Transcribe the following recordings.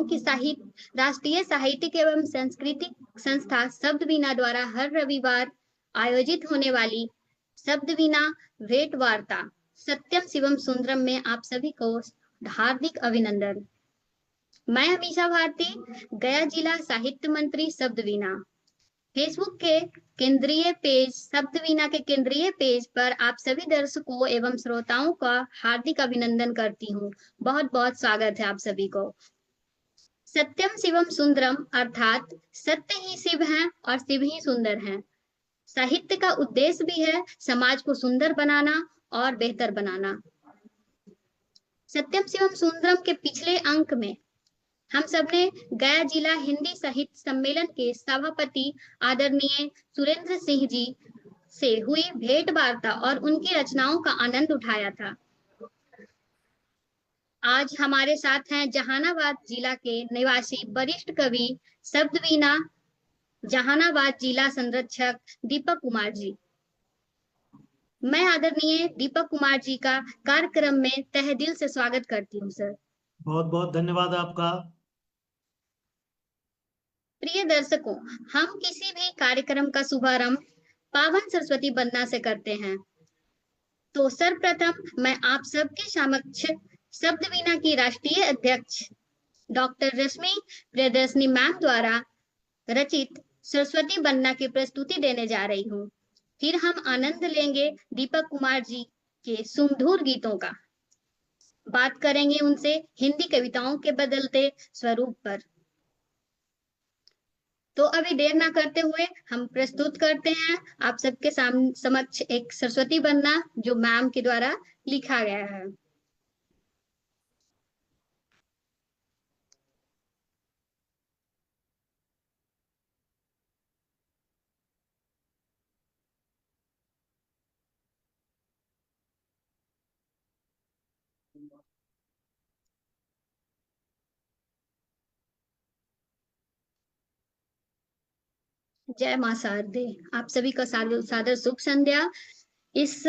हूँ कि राष्ट्रीय साहित्यिक एवं सांस्कृतिक संस्था शब्द वीणा द्वारा हर रविवार आयोजित होने वाली शब्द वीणा भेंट वार्ता सत्यम शिवम सुंदरम में आप सभी को हार्दिक अभिनंदन। मैं अमीषा भारती, गया जिला साहित्य मंत्री शब्द वीणा। फेसबुक के केंद्रीय पेज शब्द वीणा के केंद्रीय पेज पर आप सभी दर्शकों एवं श्रोताओं का हार्दिक अभिनंदन करती हूँ। बहुत बहुत स्वागत है आप सभी को। सत्यम शिवम सुंदरम अर्थात सत्य ही शिव हैं और शिव ही सुंदर हैं। साहित्य का उद्देश्य भी है समाज को सुंदर बनाना और बेहतर बनाना। सत्यम शिवम सुंदरम के पिछले अंक में हम सबने गया जिला हिंदी साहित्य सम्मेलन के सभापति आदरणीय सुरेंद्र सिंह जी से हुई भेंट वार्ता और उनकी रचनाओं का आनंद उठाया था। आज हमारे साथ हैं जहानाबाद जिला के निवासी वरिष्ठ कवि शब्द वीणा जहानाबाद जिला संरक्षक दीपक कुमार जी। मैं आदरणीय दीपक कुमार जी का कार्यक्रम में तहे दिल से स्वागत करती हूँ सर। बहुत बहुत धन्यवाद आपका। प्रिय दर्शकों, हम किसी भी कार्यक्रम का शुभारंभ पावन सरस्वती वंदना से करते हैं। तो सर्वप्रथम मैं आप सबके समक्ष शब्द वीणा की राष्ट्रीय अध्यक्ष डॉक्टर रश्मि प्रियदर्शनी मैम द्वारा रचित सरस्वती वंदना की प्रस्तुति देने जा रही हूँ। फिर हम आनंद लेंगे दीपक कुमार जी के सुमधुर गीतों का। बात करेंगे उनसे हिंदी कविताओं के बदलते स्वरूप पर। तो अभी देर ना करते हुए हम प्रस्तुत करते हैं आप सबके समक्ष एक सरस्वती वंदना जो मैम के द्वारा लिखा गया है। जय मां शारदे। आप सभी का सादर शुभ संध्या। इस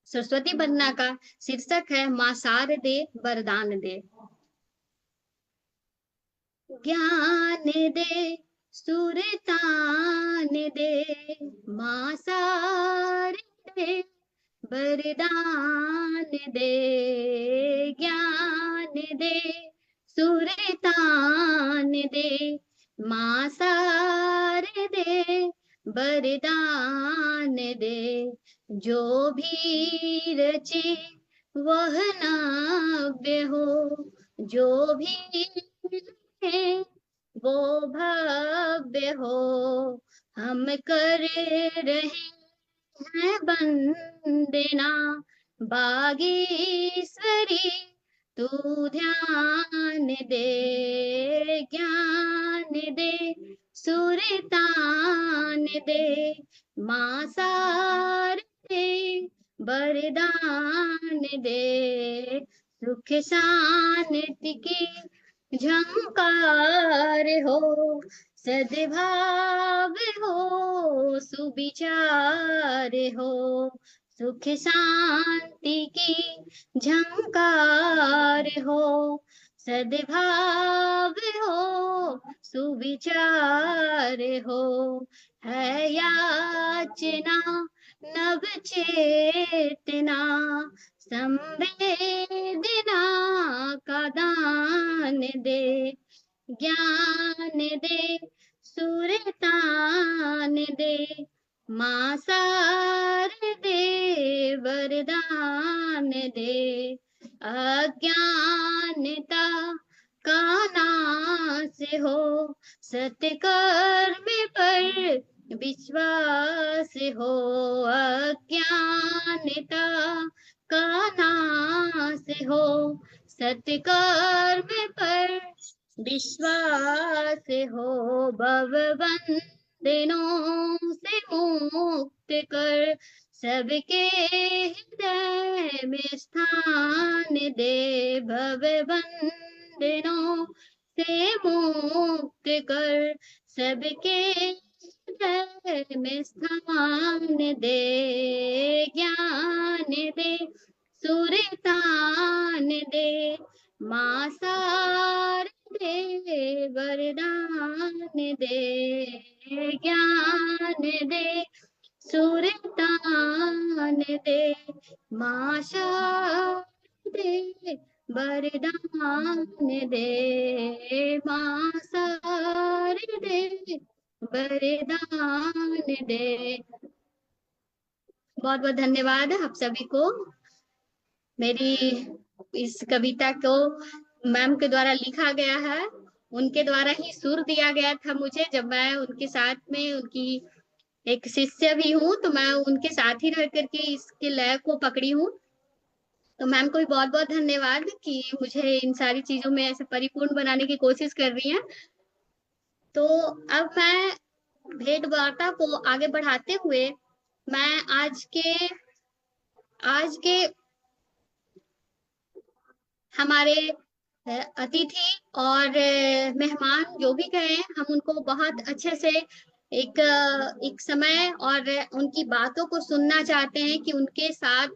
सरस्वती वंदना का शीर्षक है मां शारदे वरदान दे। ज्ञान दे सुरतान दे मां शारदे वरदान दे। ज्ञान दे सुरतान दे मां शारदे वरदान दे। जो भी रचे वह नव्य हो, जो भी लिखे वो भव्य हो। हम कर रहे हैं वंदना बागेश्वरी तू ध्यान दे। ज्ञान दे सुरतान दे मां शारदे वरदान दे। सुख शांति की झंकार हो, सद्भाव हो, सुविचार हो। सुख शांति की झंकार हो, सद्भाव हो, सुविचार हो। है याचना नव चेतना संवेदना का दान दे। ज्ञान दे सुरतान दे मां शारदे वरदान दे। अज्ञानता का नाश हो, सत्कर्म पर विश्वास हो। अज्ञानता का नाश हो, सत्कर्म पर विश्वास हो। भवबंधनों से मुक्त कर सबके हृदय में स्थान दे। भवबंधनों से मुक्त कर सबके हृदय में स्थान दे। ज्ञान दे सुरतान दे माँ शारदे वरदान दे, ज्ञान दे, सुरतान दे। माँ शारदे वरदान दे, माँ शारदे वरदान दे। बहुत बहुत धन्यवाद आप सभी को। मेरी इस कविता को मैम के द्वारा लिखा गया है, उनके द्वारा ही सुर दिया गया था मुझे, जब मैं उनके साथ में उनकी एक शिष्य भी हूँ, तो मैं उनके साथ ही रह करके इसके लय को पकड़ी हूँ। तो मैम को भी बहुत बहुत धन्यवाद कि मुझे इन सारी चीजों में ऐसे परिपूर्ण बनाने की कोशिश कर रही हैं। तो अब मैं भेंट वार्ता को आगे बढ़ाते हुए मैं आज के हमारे अतिथि और मेहमान जो भी गए, हम उनको बहुत अच्छे से एक समय और उनकी बातों को सुनना चाहते हैं कि उनके साथ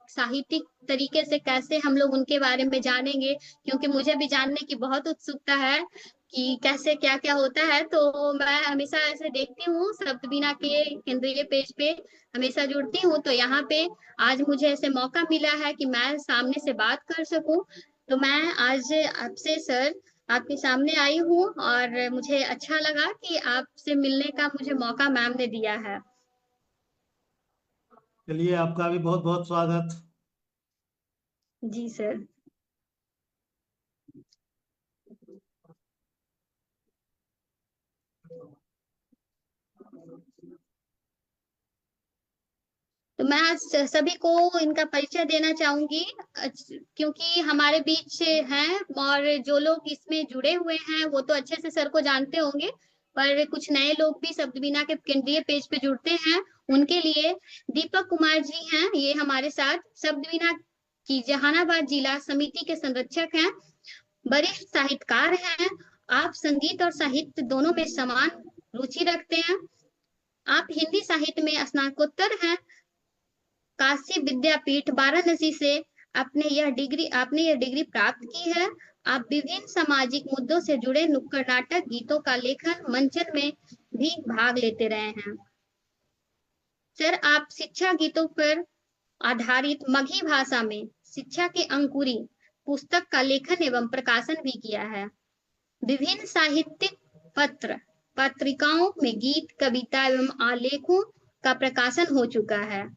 साहित्यिक तरीके से कैसे हम लोग उनके बारे में जानेंगे, क्योंकि मुझे भी जानने की बहुत उत्सुकता है कि कैसे क्या क्या होता है। तो मैं हमेशा ऐसे देखती हूँ, शब्द बीना के केंद्रीय पेज पे हमेशा जुड़ती हूँ, तो यहाँ पे आज मुझे ऐसे मौका मिला है कि मैं सामने से बात कर सकूं। तो मैं आज आपसे सर आपके सामने आई हूँ और मुझे अच्छा लगा कि आपसे मिलने का मुझे मौका मैम ने दिया है। चलिए, आपका भी बहुत बहुत स्वागत। जी सर। तो मैं आज सभी को इनका परिचय देना चाहूंगी, क्योंकि हमारे बीच हैं और जो लोग इसमें जुड़े हुए हैं वो तो अच्छे से सर को जानते होंगे, पर कुछ नए लोग भी शब्दबीना के केंद्रीय पेज पे जुड़ते हैं, उनके लिए दीपक कुमार जी हैं, ये हमारे साथ शब्दबीना की जहानाबाद जिला समिति के संरक्षक हैं, वरिष्ठ साहित्यकार हैं। आप संगीत और साहित्य दोनों में समान रुचि रखते हैं। आप हिंदी साहित्य में स्नातकोत्तर हैं। काशी विद्यापीठ वाराणसी से आपने यह डिग्री प्राप्त की है। आप विभिन्न सामाजिक मुद्दों से जुड़े नुक्कड़ नाटक, गीतों का लेखन, मंचन में भी भाग लेते रहे हैं। सर, आप शिक्षा गीतों पर आधारित मगही भाषा में शिक्षा के अंकुरी पुस्तक का लेखन एवं प्रकाशन भी किया है। विभिन्न साहित्यिक पत्र पत्रिकाओं में गीत, कविता एवं आलेखों का प्रकाशन हो चुका है।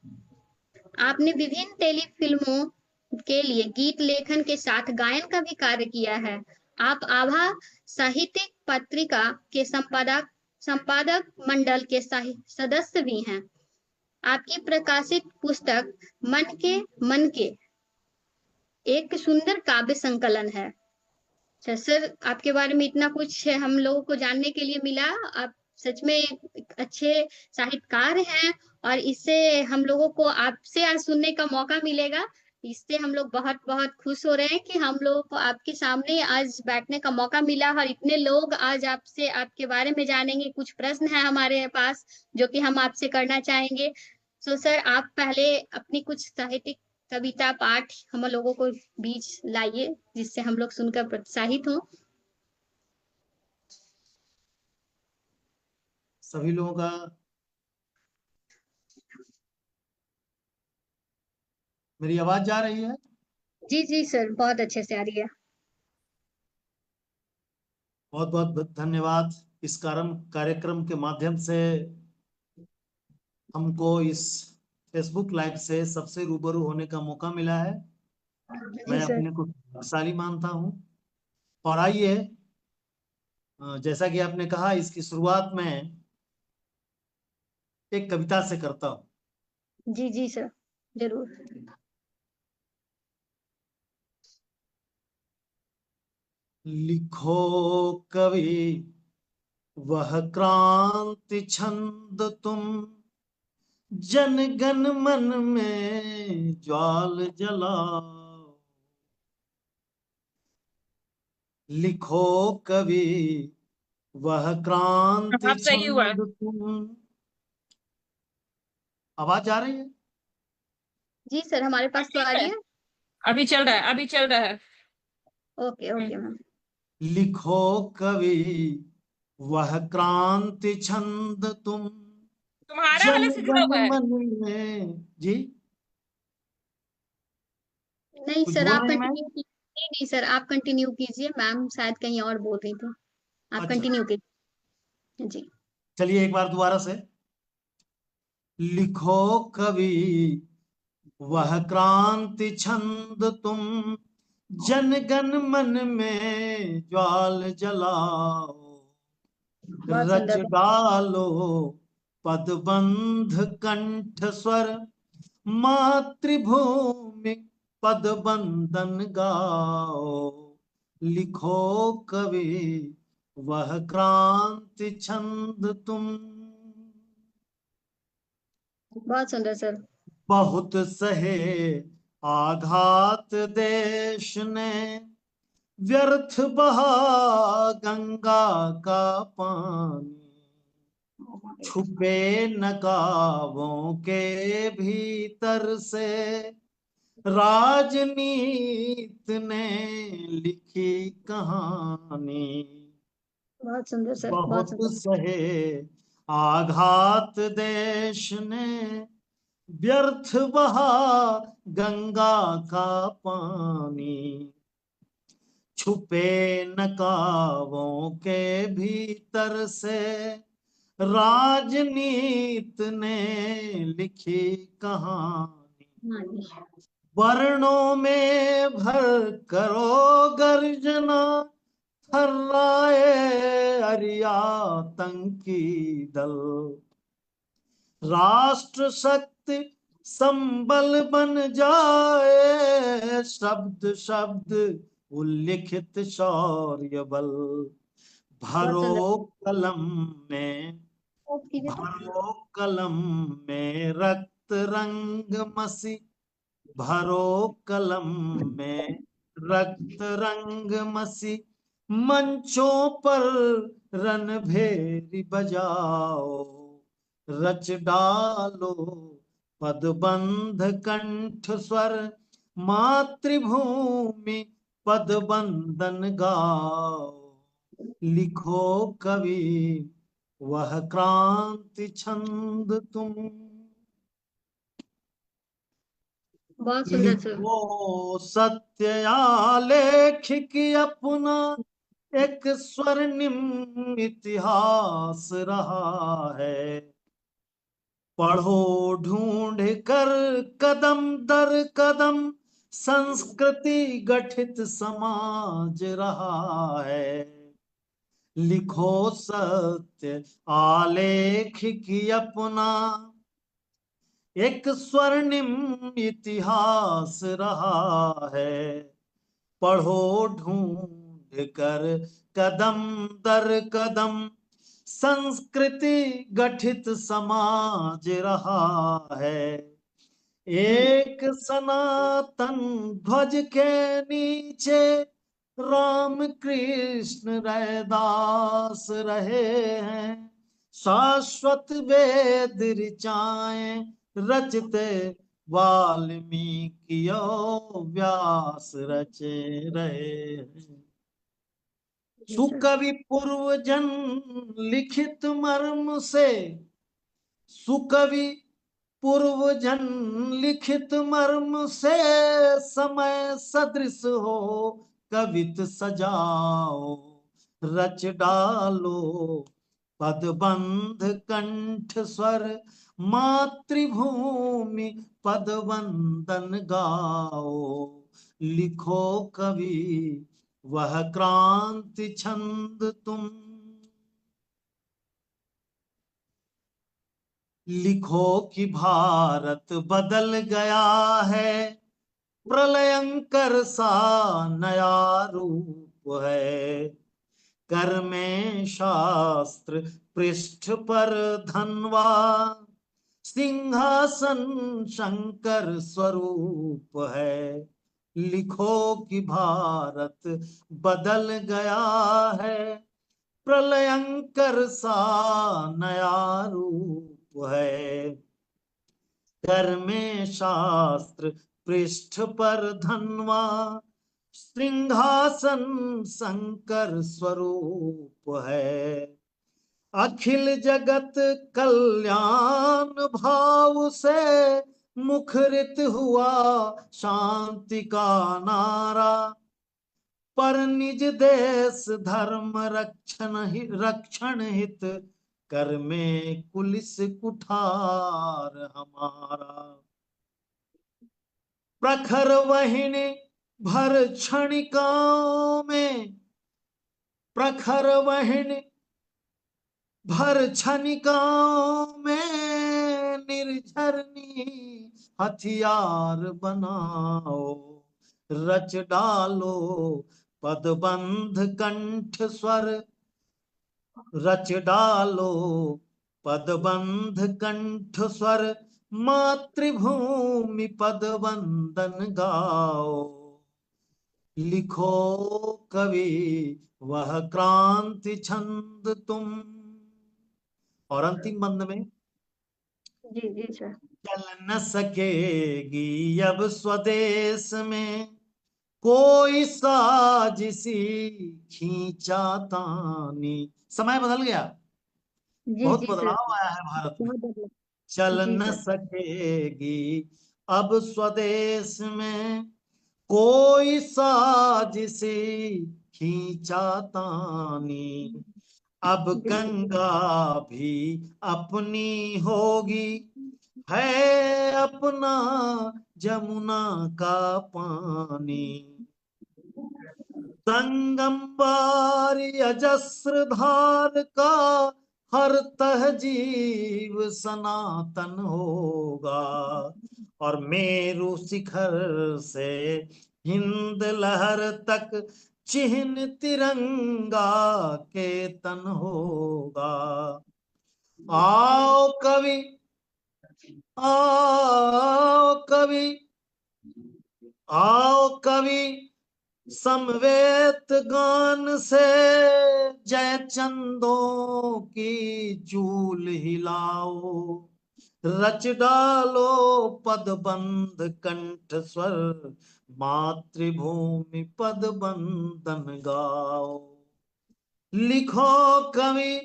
आपने विभिन्न टेलीफिल्मों के लिए गीत लेखन के साथ गायन का भी कार्य किया है। आप आभा साहित्यिक पत्रिका के संपादक मंडल के सदस्य भी हैं। आपकी प्रकाशित पुस्तक मन के एक सुंदर काव्य संकलन है। अच्छा सर, आपके बारे में इतना कुछ हम लोगों को जानने के लिए मिला। आप सच में एक अच्छे साहित्यकार हैं और इससे हम लोगों को आपसे आज सुनने का मौका मिलेगा। इससे हम लोग बहुत बहुत खुश हो रहे हैं कि हम लोगों को आपके सामने आज बैठने का मौका मिला और इतने लोग आज आपसे आपके बारे में जानेंगे। कुछ प्रश्न है हमारे पास जो कि हम आपसे करना चाहेंगे। सो सर, आप पहले अपनी कुछ साहित्यिक कविता पाठ हम लोगों को बीच लाइए, जिससे हम लोग सुनकर प्रोत्साहित हों। सभी लोगों का मेरी आवाज जा रही है? जी जी सर, बहुत अच्छे से आ रही है। बहुत बहुत धन्यवाद। इस कार्यक्रम के माध्यम से हमको इस फेसबुक लाइव से सबसे रूबरू होने का मौका मिला है। जी मैं सर। अपने को भाग्यशाली मानता हूँ। और आइए, जैसा कि आपने कहा, इसकी शुरुआत में एक कविता से करता हूँ। जी जी सर, जरूर। लिखो कवि वह क्रांति छंद तुम, जन गण मन में ज्वाल जलाओ। लिखो कवि वह क्रांति अब सही हुआ है। छंद तुम। आवाज आ रही है? जी सर, हमारे पास तो आ ठीक रही है, है। अभी चल रहा है, अभी चल रहा है। Okay okay ma'am. लिखो कवि वह क्रांति छंद तुम, तुम्हारा जन वाला से जुड़ा गण हुआ है। मन में। जी नहीं कुछ सर, बोल आप रही मैं? कंटिन्यू कीजिए। नहीं नहीं सर, आप कंटिन्यू कीजिए, मैम शायद कहीं और बोल रही थी। आप अच्छा कंटिन्यू कीजिए जी। चलिए एक बार दोबारा से। लिखो कवि वह क्रांति छंद तुम, जन गण मन में ज्वाल जलाओ, बहुत रच सुंदर। डालो पदबंध कंठ स्वर, मातृभूमि पद बंदन गाओ। लिखो कवि वह क्रांति छंद तुम। बहुत सुंदर सर। बहुत सहे आघात देश ने, व्यर्थ बहा गंगा का पानी, छुपे नकाबों के भीतर से, राजनीत ने लिखी कहानी। बहुत सुंदर सर, बहुत बहुत सुंदर। सहे आघात देश ने, व्यर्थ बहा गंगा का पानी, छुपे नकाबों के भीतर से, राजनीत ने लिखी कहानी। हाँ जी। वर्णों में भर करो गर्जना, थर्राए अरियातंकी दल, राष्ट्र शक्ति संबल बन जाए, शब्द शब्द उल्लिखित शौर्य बल। बहुत सुंदर। भरो कलम में, ओके जी। भरो कलम में रक्त रंग मसी, भरो कलम में रक्त रंग मसी, मंचों पर रणभेरी बजाओ, रच डालो पदबंध कंठ स्वर, मातृभूमि पदबंदन गाओ। लिखो कवि वह क्रांति छंद तुम। बहुत सुंदर सर। लिखो सत्य आलेख की अपना एक स्वर्णिम इतिहास रहा है, पढ़ो ढूंढ कर कदम दर कदम, संस्कृति गठित समाज रहा है। लिखो सत्य आलेख की अपना एक स्वर्णिम इतिहास रहा है, पढ़ो ढूंढ कर कदम दर कदम, संस्कृति गठित समाज रहा है। एक सनातन ध्वज के नीचे राम कृष्ण रैदास रहे हैं, शाश्वत वेद ऋचाएं रचते वाल्मीकियो व्यास रचे रहे हैं। जी सर। सुकवि पूर्वजन लिखित मर्म से, सुकवि पूर्वजन लिखित मर्म से, समय सदृश हो कवित सजाओ, रच डालो पदबंध कंठ स्वर, मातृभूमि पदवंदन गाओ। लिखो कवि वह क्रांति छंद तुम। लिखो कि भारत बदल गया है, प्रलयंकर सा नया रूप है, कर में शास्त्र पृष्ठ पर धनवा, सिंहासन शंकर स्वरूप है। लिखो कि भारत बदल गया है, प्रलयंकर सा नया रूप है, कर में शास्त्र पृष्ठ पर धनवा, सिंहासन शंकर स्वरूप है। अखिल जगत कल्याण भाव से मुखरित हुआ शांति का नारा। पर निज देश धर्म रक्षण हित कर में कुलिस कुठार हमारा। प्रखर वहिनी भर क्षणिकाओं में, प्रखर वहिनी भर क्षणिकाओं में निर्झरनी हथियार बनाओ। रच डालो पदबंध कंठ स्वर, रच डालो पदबंध कंठ स्वर। मातृभूमि पद वंदन गाओ। लिखो कवि वह क्रांति छंद तुम। और अंतिम बंद में, जी जी सर। चल न सकेगी अब स्वदेश में कोई साजिशी खींचातानी। समय बदल गया, जी बहुत जी सर। बदलाव आया है भारत में। बहुत बदला। चल जी न सर। सकेगी अब स्वदेश में कोई साजिशी खींचातानी। अब बिल्कुल। गंगा भी अपनी होगी, है अपना जमुना का पानी। संगम बारी अजस्र धार का हर तहजीब सनातन होगा। और मेरु शिखर से हिंद लहर तक चिन्ह तिरंगा के तन होगा। आओ कवि, आओ कवि, आओ कवि समवेत गान से जय चंदों की चूल हिलाओ। रच डालो पदबंध कंठ स्वर, मातृभूमि पद बंदन गाओ। लिखो कवि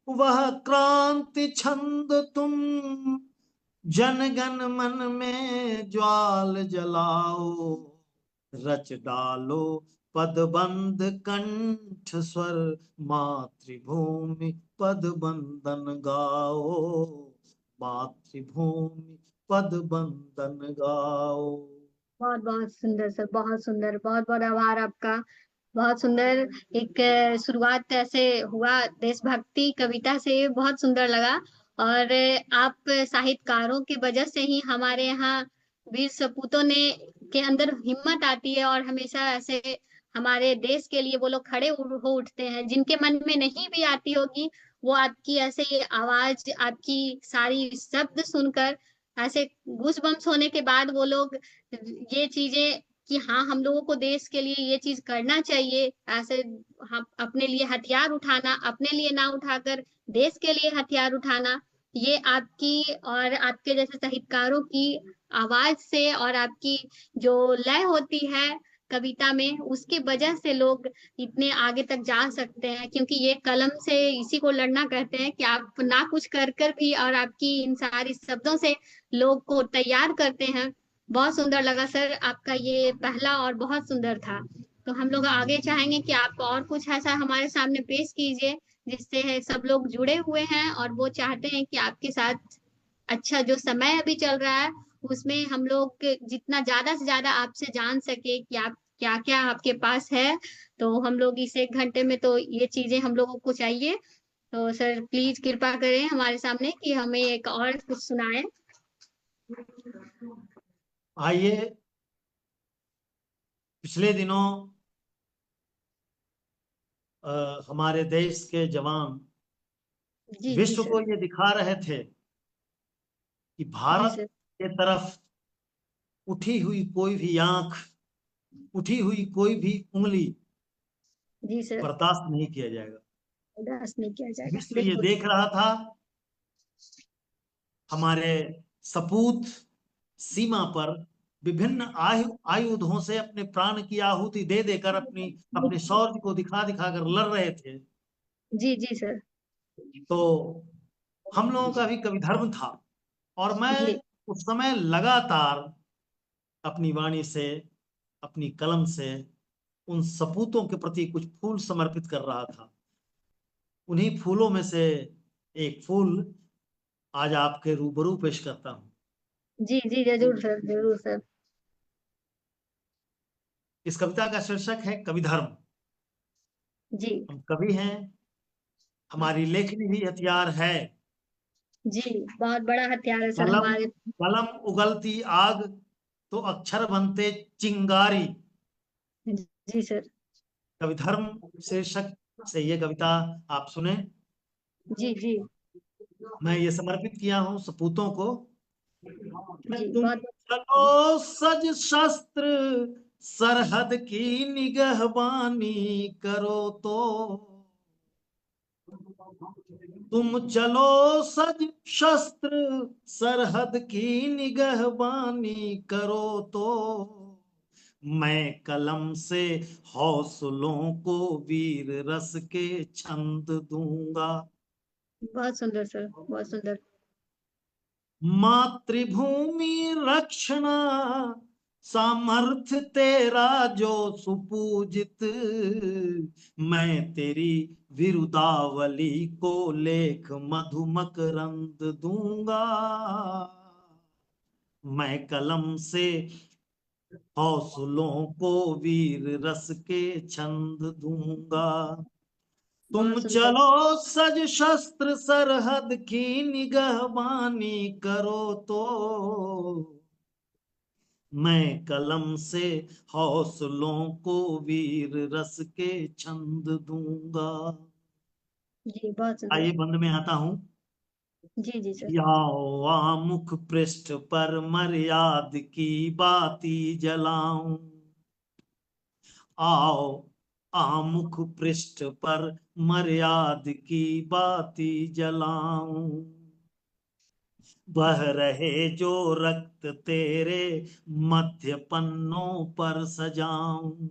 वह क्रांति छंद तुम, जनगण मन में ज्वाल जलाओ। रच डालो पदबंध कंठ स्वर, मातृभूमि पद बंदन गाओ। मातृभूमि पद बंदन गाओ। बहुत बहुत सुंदर सर, बहुत सुंदर, बहुत बहुत आभार आपका। बहुत सुंदर। एक शुरुआत ऐसे हुआ देशभक्ति कविता से, बहुत सुंदर लगा। और आप साहित्यकारों की वजह से ही हमारे यहाँ वीर सपूतों ने के अंदर हिम्मत आती है, और हमेशा ऐसे हमारे देश के लिए वो लोग खड़े हो उठते हैं। जिनके मन में नहीं भी आती होगी, वो आपकी ऐसे ये आवाज, आपकी सारी शब्द सुनकर ऐसे गूज बम्स होने के बाद वो लोग ये चीजें कि हाँ, हम लोगों को देश के लिए ये चीज करना चाहिए। ऐसे हम अपने लिए हथियार उठाना, अपने लिए ना उठाकर देश के लिए हथियार उठाना, ये आपकी और आपके जैसे साहित्यकारों की आवाज से और आपकी जो लय होती है कविता में, उसकी वजह से लोग इतने आगे तक जा सकते हैं। क्योंकि ये कलम से इसी को लड़ना कहते हैं कि आप ना कुछ कर कर भी और आपकी इन सारी शब्दों से लोग को तैयार करते हैं। बहुत सुंदर लगा सर, आपका ये पहला और बहुत सुंदर था। तो हम लोग आगे चाहेंगे कि आप और कुछ ऐसा हमारे सामने पेश कीजिए, जिससे है सब लोग जुड़े हुए हैं और वो चाहते हैं कि आपके साथ अच्छा जो समय अभी चल रहा है उसमें हम लोग जितना ज्यादा से ज्यादा आपसे जान सके कि आप क्या क्या आपके पास है। तो हम लोग इस 1 घंटे में तो ये चीजें हम लोगों को चाहिए। तो सर प्लीज कृपा करें हमारे सामने कि हमें एक और कुछ सुनाएं। आइए, पिछले दिनों हमारे देश के जवान जी जी विश्व सर। को ये दिखा रहे थे कि जी भारत सर। के तरफ उठी हुई कोई भी आंख, उठी हुई कोई भी उंगली जी सर। बर्दाश्त नहीं किया जाएगा। उदास नहीं किया जाएगा, विश्व ये बिल्कुल। देख रहा था हमारे सपूत सीमा पर विभिन्न आयुधों से अपने प्राण की आहुति दे देकर अपने शौर्य को दिखा दिखा कर लड़ रहे थे। जी जी सर। तो हम लोगों का भी कवि धर्म था, और मैं जी उस समय लगातार अपनी वाणी से, अपनी कलम से उन सपूतों के प्रति कुछ फूल समर्पित कर रहा था। उन्हीं फूलों में से एक फूल आज आपके रूबरू पेश करता हूं। जी जी जरूर सर, जरूर सर। इस कविता का शीर्षक है कवि धर्म। जी हम कवि हैं, हमारी लेखनी भी हथियार है। जी, बहुत बड़ा हथियार है सर कलम हमारे। कलम उगलती आग तो अक्षर बनते चिंगारी। जी सर। कवि धर्म शीर्षक से ये कविता आप सुने। जी जी मैं ये समर्पित किया हूं सपूतों को। जी तुम बहुत। चलो सज शस्त्र, सरहद की निगहबानी करो तो। तुम चलो सज शस्त्र, सरहद की निगहबानी करो तो। मैं कलम से हौसलों को वीर रस के छंद दूंगा। बहुत सुंदर सर, बहुत सुंदर। मातृभूमि रक्षणा सामर्थ्य तेरा जो सुपूजित। मैं तेरी विरुदावली को लेख मधुमक रंग दूंगा। मैं कलम से हौसलों को वीर रस के छंद दूंगा। तुम बहुत सुंदर। चलो सज शस्त्र, सरहद की निगहबानी करो तो। मैं कलम से हौसलों को वीर रस के छंद दूंगा। जी बहुत सुंदर। आइए बंद में आता हूं। जी जी सर। आओ आमुख पृष्ठ पर मर्याद की बाती जलाऊं। आओ आमुख पृष्ठ पर मर्याद की बाती जलाऊं। बह रहे जो रक्त तेरे मध्य पन्नों पर सजाऊं।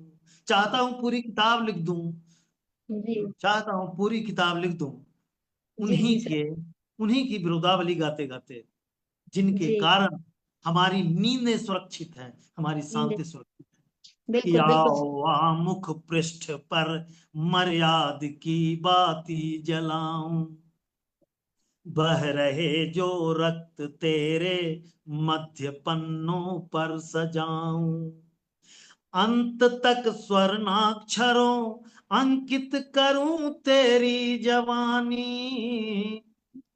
चाहता हूं पूरी किताब लिख दूं। जी चाहता हूं पूरी किताब लिख दूं जी उन्हीं जी सर। के उन्हीं की विरोधावली गाते गाते, जिनके जी कारण हमारी नींदें सुरक्षित है, हमारी शांति सुरक्षित है। बिल्कुल बिल्कुल। आओ आमुख पृष्ठ पर मर्याद की बाती जलाऊं। बह रहे जो रक्त तेरे मध्य पन्नों पर सजाऊं। अंत तक स्वर्णाक्षरों अंकित करूं तेरी जवानी।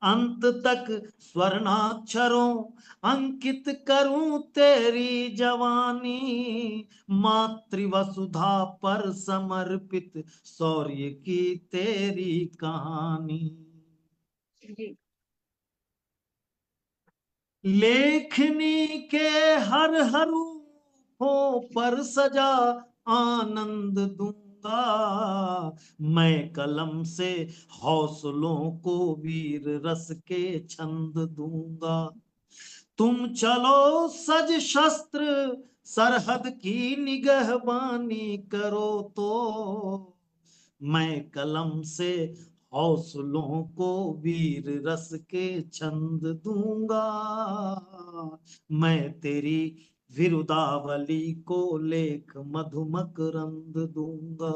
अंत तक स्वर्णाक्षरों अंकित करूं तेरी जवानी। मातृवसुधा पर समर्पित शौर्य की तेरी कहानी। जी लेखनी के हर हरूफों पर सजा आनंद दूंगा। मैं कलम से हौसलों को वीर रस के छंद दूंगा। तुम चलो सज शस्त्र, सरहद की निगहबानी करो तो। मैं कलम से हौसलों को वीर रस के छंद दूंगा। मैं तेरी विरुदावली को लेख मधुमक रंग दूंगा।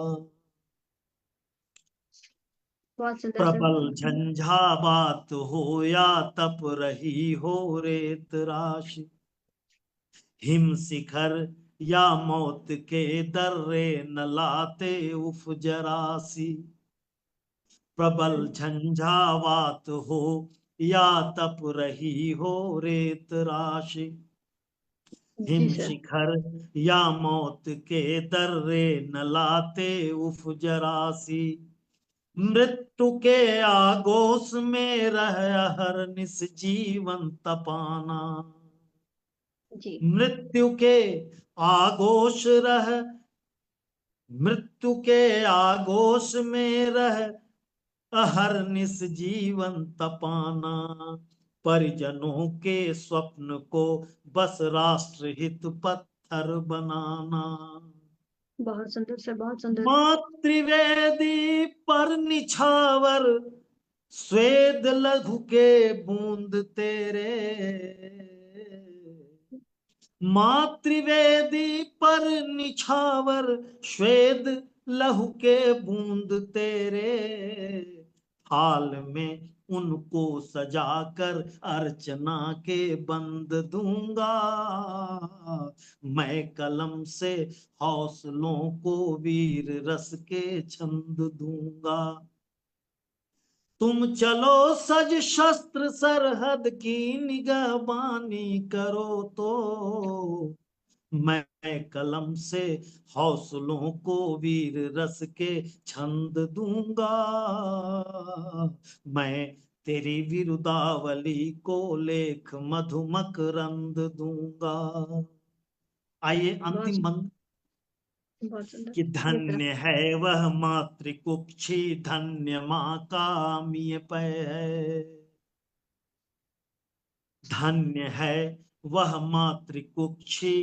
बहुत सुंदर सर। प्रबल झंझावात हो या तप रही हो रेत राशि। हिम शिखर या मौत के दर्रे न लाते उफ जरासी। प्रबल झंझावात हो या तप रही हो रेत राशि। जी हिम सर। शिखर या मौत के दर्रे न लाते उफ जरासी। मृत्यु के आगोश में रह हर निस जीवन तपाना। जी मृत्यु के आगोश रह मृत्यु के आगोश में रह हर निस जीवन तपाना। परिजनों के स्वप्न को बस राष्ट्र हित पत्थर बनाना। बहुत सुंदर सर, बहुत सुंदर। मातृवेदी पर निछावर स्वेद लघु के बूंद तेरे। मातृवेदी पर निछावर श्वेद लहू के बूंद तेरे। थाल में उनको सजाकर अर्चना के बंद दूंगा। मैं कलम से हौसलों को वीर रस के छंद दूंगा। तुम चलो सज शस्त्र सरहद की निगहबानी करो तो मैं कलम से हौसलों को वीर रस के छंद दूंगा। मैं तेरी विरुदावली को लेख मधुमक रंद दूंगा। आइए बहुत अंतिम बंद। बहुत सुंदर। कि ये सर। धन्य है वह मातृकुक्षी, धन्य माँ का मिय पै है। धन्य है वह मातृकुक्षी,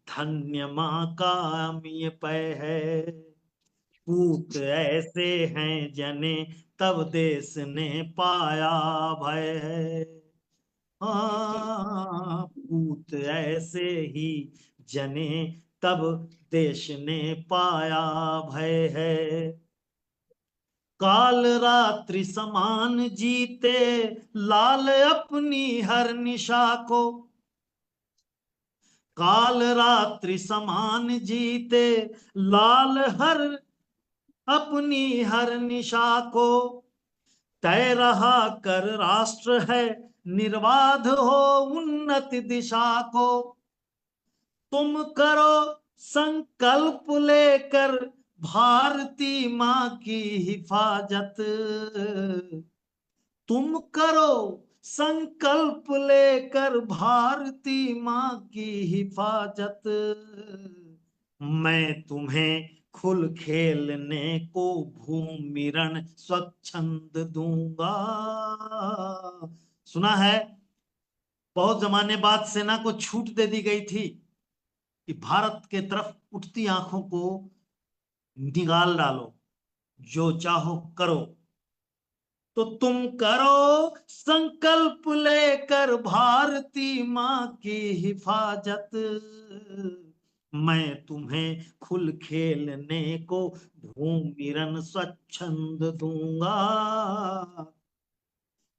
धन्य माँ का मिय पै है। पूत ऐसे हैं जने तब देश ने पाया भय है। जी पूत ऐसे ही जने तब देश ने पाया भय है। काल रात्रि समान जीते लाल अपनी हर निशा को। काल रात्रि समान जीते लाल हर अपनी हर निशा को। तय रहा कर राष्ट्र है निर्बाध हो उन्नति दिशा को। तुम करो संकल्प लेकर भारती माँ की हिफाजत। तुम करो संकल्प लेकर भारती माँ की हिफाजत। मैं तुम्हें खुल खेलने को भूमि रण स्वच्छंद दूंगा। सुना है बहुत जमाने बाद सेना को छूट दे दी गई थी कि भारत के तरफ उठती आंखों को निगाल डालो, जो चाहो करो। तो तुम करो संकल्प लेकर भारती माँ की हिफाजत। मैं तुम्हें खुल खेलने को भूमि रण स्वच्छंद दूंगा।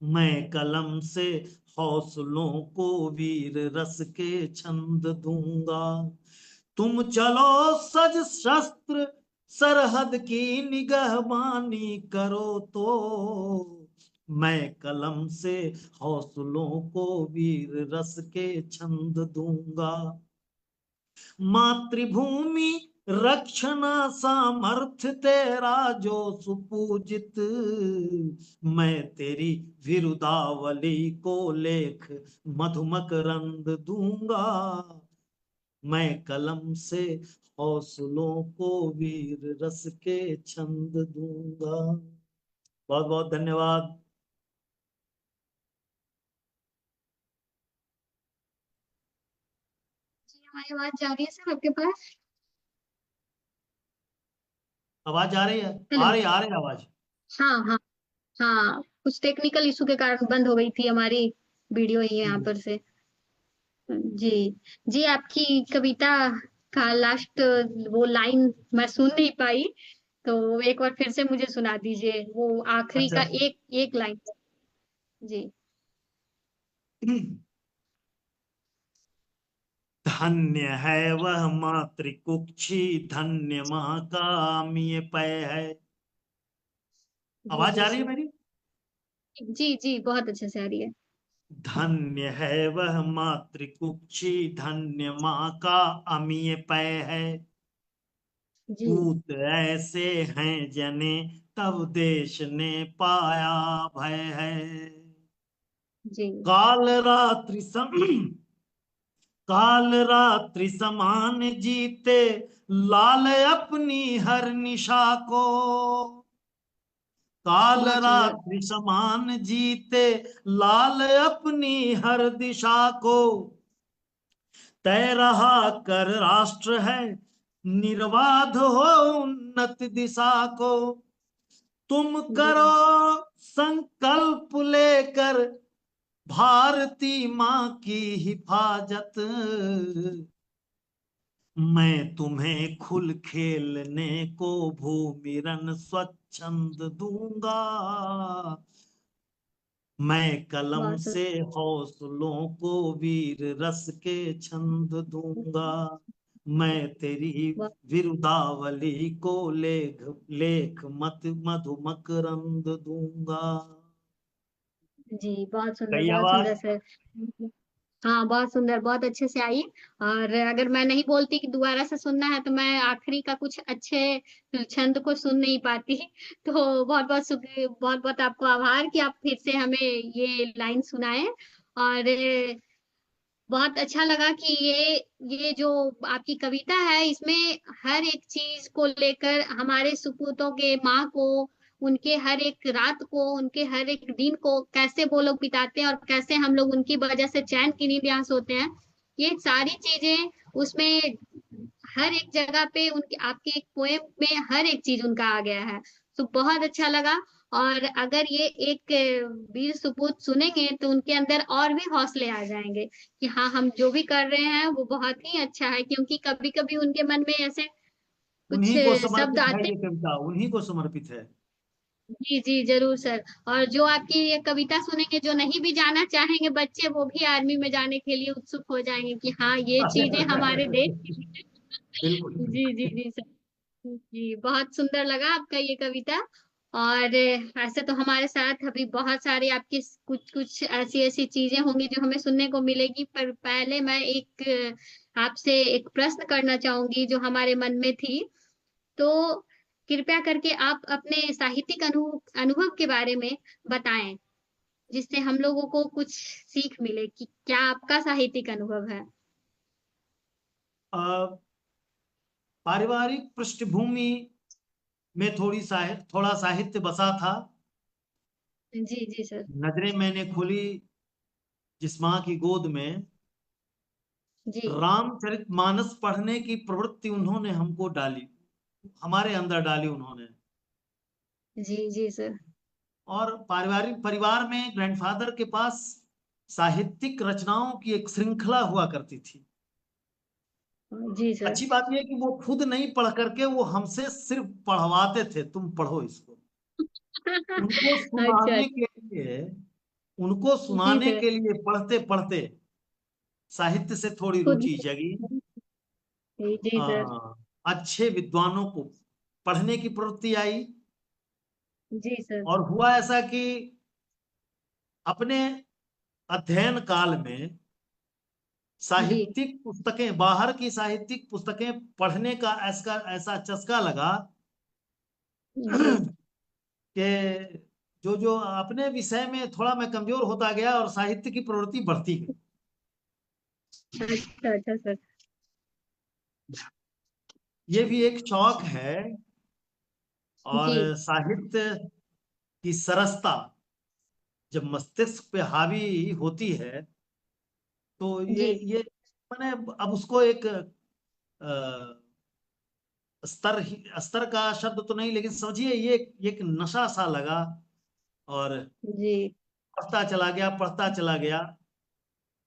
मैं कलम से हौसलों को वीर रस के छंद दूंगा। तुम चलो सज शस्त्र सरहद की निगहबानी करो तो मैं कलम से हौसलों को वीर रस के छंद दूंगा। मातृभूमि रक्षणा सामर्थ्य तेरा जो सुपूजित। मैं तेरी विरुदावली को लेख मधुमक रंद दूंगा। मैं कलम से हौसलों को वीर रस के छंद दूंगा। बहुत बहुत धन्यवाद। हमारी आवाज जा रही है सर आपके पास? आवाज आ रही है? हेलो। आ रही है आवाज। हाँ हाँ। हाँ, कुछ टेक्निकल इशू के कारण बंद हो गई थी हमारी वीडियो ही यहाँ जी पर से। जी। जी, आपकी कविता का लास्ट वो लाइन मैं सुन नहीं पाई, तो एक बार फिर से मुझे सुना दीजिए वो आखिरी अच्छा। का एक एक लाइन। जी। धन्य है वह मातृकुक्षी, धन्य माँ का मिय पै है। जी आवाज जी आ रही है सर। मेरी? जी जी, बहुत अच्छे से आ रही है। धन्य है वह मातृकुक्षी, धन्य माँ का अमिय पै है। जी पूत ऐसे हैं जने तब देश ने पाया भय है। जी काल रात्रि काल रात्रि समान जीते लाल अपनी हर निशा को। काल बहुत सुंदर। रात्रि समान जीते लाल अपनी हर दिशा को, तय रहा कर राष्ट्र है निर्बाध हो उन्नत दिशा को। तुम जी करो संकल्प लेकर भारती माँ की हिफाजत, मैं तुम्हें खुल खेलने को भूमि रन स्वच्छंद दूंगा, मैं कलम बहुत से हौसलों को वीर रस के छंद दूंगा, मैं तेरी बहुत विरुदावली को लेख लेख मत मधु मकरंद दूंगा। बहुत सुंदर, कई बहुत आवाज। सुंदर सर। हाँ बहुत सुंदर, बहुत अच्छे से आई। और अगर मैं नहीं बोलती कि दोबारा से सुनना है तो मैं आखिरी का कुछ अच्छे छंद को सुन नहीं पाती। तो बहुत बहुत बहुत बहुत आपको आभार कि आप फिर से हमें ये लाइन सुनाए। और बहुत अच्छा लगा कि ये जो आपकी कविता है इसमें हर एक चीज को लेकर हमारे सुपूतों के माँ को, उनके हर एक रात को, उनके हर एक दिन को कैसे वो लोग बिताते हैं और कैसे हम लोग उनकी वजह से चैन की नींद यहाँ सोते हैं, ये सारी चीजें उसमें हर एक जगह पे उनके आपके एक पोएम में हर एक चीज उनका आ गया है। तो बहुत अच्छा लगा। और अगर ये एक वीर सुपूत सुनेंगे तो उनके अंदर और भी हौसले आ जाएंगे कि हाँ हम जो भी कर रहे हैं वो बहुत ही अच्छा है, क्योंकि कभी कभी उनके मन में ऐसे कुछ उन्हीं को शब्द समर्पित है आते। ये कविता, उन्हीं को समर्पित है। जी जी जरूर सर। और जो आपकी ये कविता सुनेंगे, जो नहीं भी जाना चाहेंगे बच्चे, वो भी आर्मी में जाने के लिए उत्सुक हो जाएंगे कि हाँ ये चीजें हमारे देश की भी बिल्कुल हैं। जी जी बिल्कुल। जी सर। जी बहुत सुंदर लगा आपका ये कविता। और ऐसे तो हमारे साथ अभी बहुत सारे आपकी कुछ कुछ ऐसी ऐसी चीजें होंगी जो हमें सुनने को मिलेगी, पर पहले मैं एक आपसे एक प्रश्न करना चाहूंगी जो हमारे मन में थी। तो कृपया करके आप अपने साहित्यिक अनुभव के बारे में बताएं, जिससे हम लोगों को कुछ सीख मिले कि क्या आपका साहित्यिक अनुभव है। अ, पारिवारिक पृष्ठभूमि में थोड़ा साहित्य बसा था। जी जी सर। नजरें मैंने खोली जिस माँ की गोद में, जी रामचरितमानस पढ़ने की प्रवृत्ति उन्होंने हमको डाली, हमारे अंदर डाली उन्होंने। जी जी सर। और पारिवारिक परिवार में ग्रैंडफादर के पास साहित्यिक रचनाओं की एक श्रृंखला हुआ करती थी। जी सर। अच्छी बात यह है कि वो खुद नहीं पढ़ करके वो हमसे सिर्फ पढ़वाते थे, तुम पढ़ो इसको। उनको अच्छा। सुनाने के लिए उनको जी सुनाने सर। के लिए पढ़ते पढ़ते साहित्य से थोड़ी खुद। रुचि जगी। जी जी सर। अच्छे विद्वानों को पढ़ने की प्रवृत्ति आई। जी सर। और हुआ ऐसा कि अपने अध्ययन काल में जी साहित्यिक पुस्तकें, बाहर की साहित्यिक पुस्तकें पढ़ने का ऐसा ऐसा चस्का लगा जी। कि जो जो अपने विषय में थोड़ा मैं कमजोर होता गया और साहित्य की प्रवृत्ति बढ़ती गई। अच्छा अच्छा सर। ये भी एक शौक है। और जी साहित्य की सरसता जब मस्तिष्क पे हावी होती है तो जी। ये मैंने अब उसको एक स्तर का शब्द तो नहीं, लेकिन समझिए ये एक नशा सा लगा। और जी। पढ़ता चला गया, पढ़ता चला गया।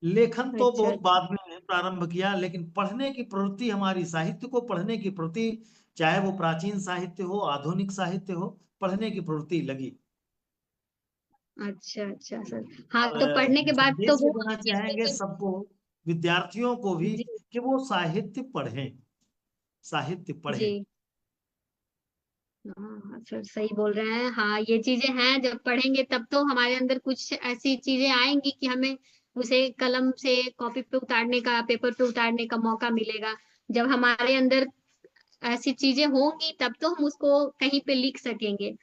लेखन तो अच्छा बहुत अच्छा। बाद में प्रारंभ किया, लेकिन पढ़ने की प्रवृत्ति हमारी, साहित्य को पढ़ने की प्रवृत्ति, चाहे वो प्राचीन साहित्य हो आधुनिक साहित्य हो, पढ़ने की प्रवृत्ति लगी। अच्छा अच्छा सर। हाँ और तो पढ़ने के बाद तो संदेश ये वो देना जिससे चाहेंगे कि। सबको, विद्यार्थियों को भी, जी कि वो साहित्य पढ़ें, साहित्य जी। पढ़ें। हाँ सर सही बोल रहे हैं। हाँ ये चीजें हैं, जब पढ़ेंगे तब तो हमारे अंदर कुछ ऐसी चीजें आएंगी कि हमें उसे कलम से कॉपी पे उतारने का, पेपर पे उतारने का मौका मिलेगा। जब हमारे अंदर ऐसी चीजें होंगी तब तो हम उसको कहीं पे लिख सकेंगे।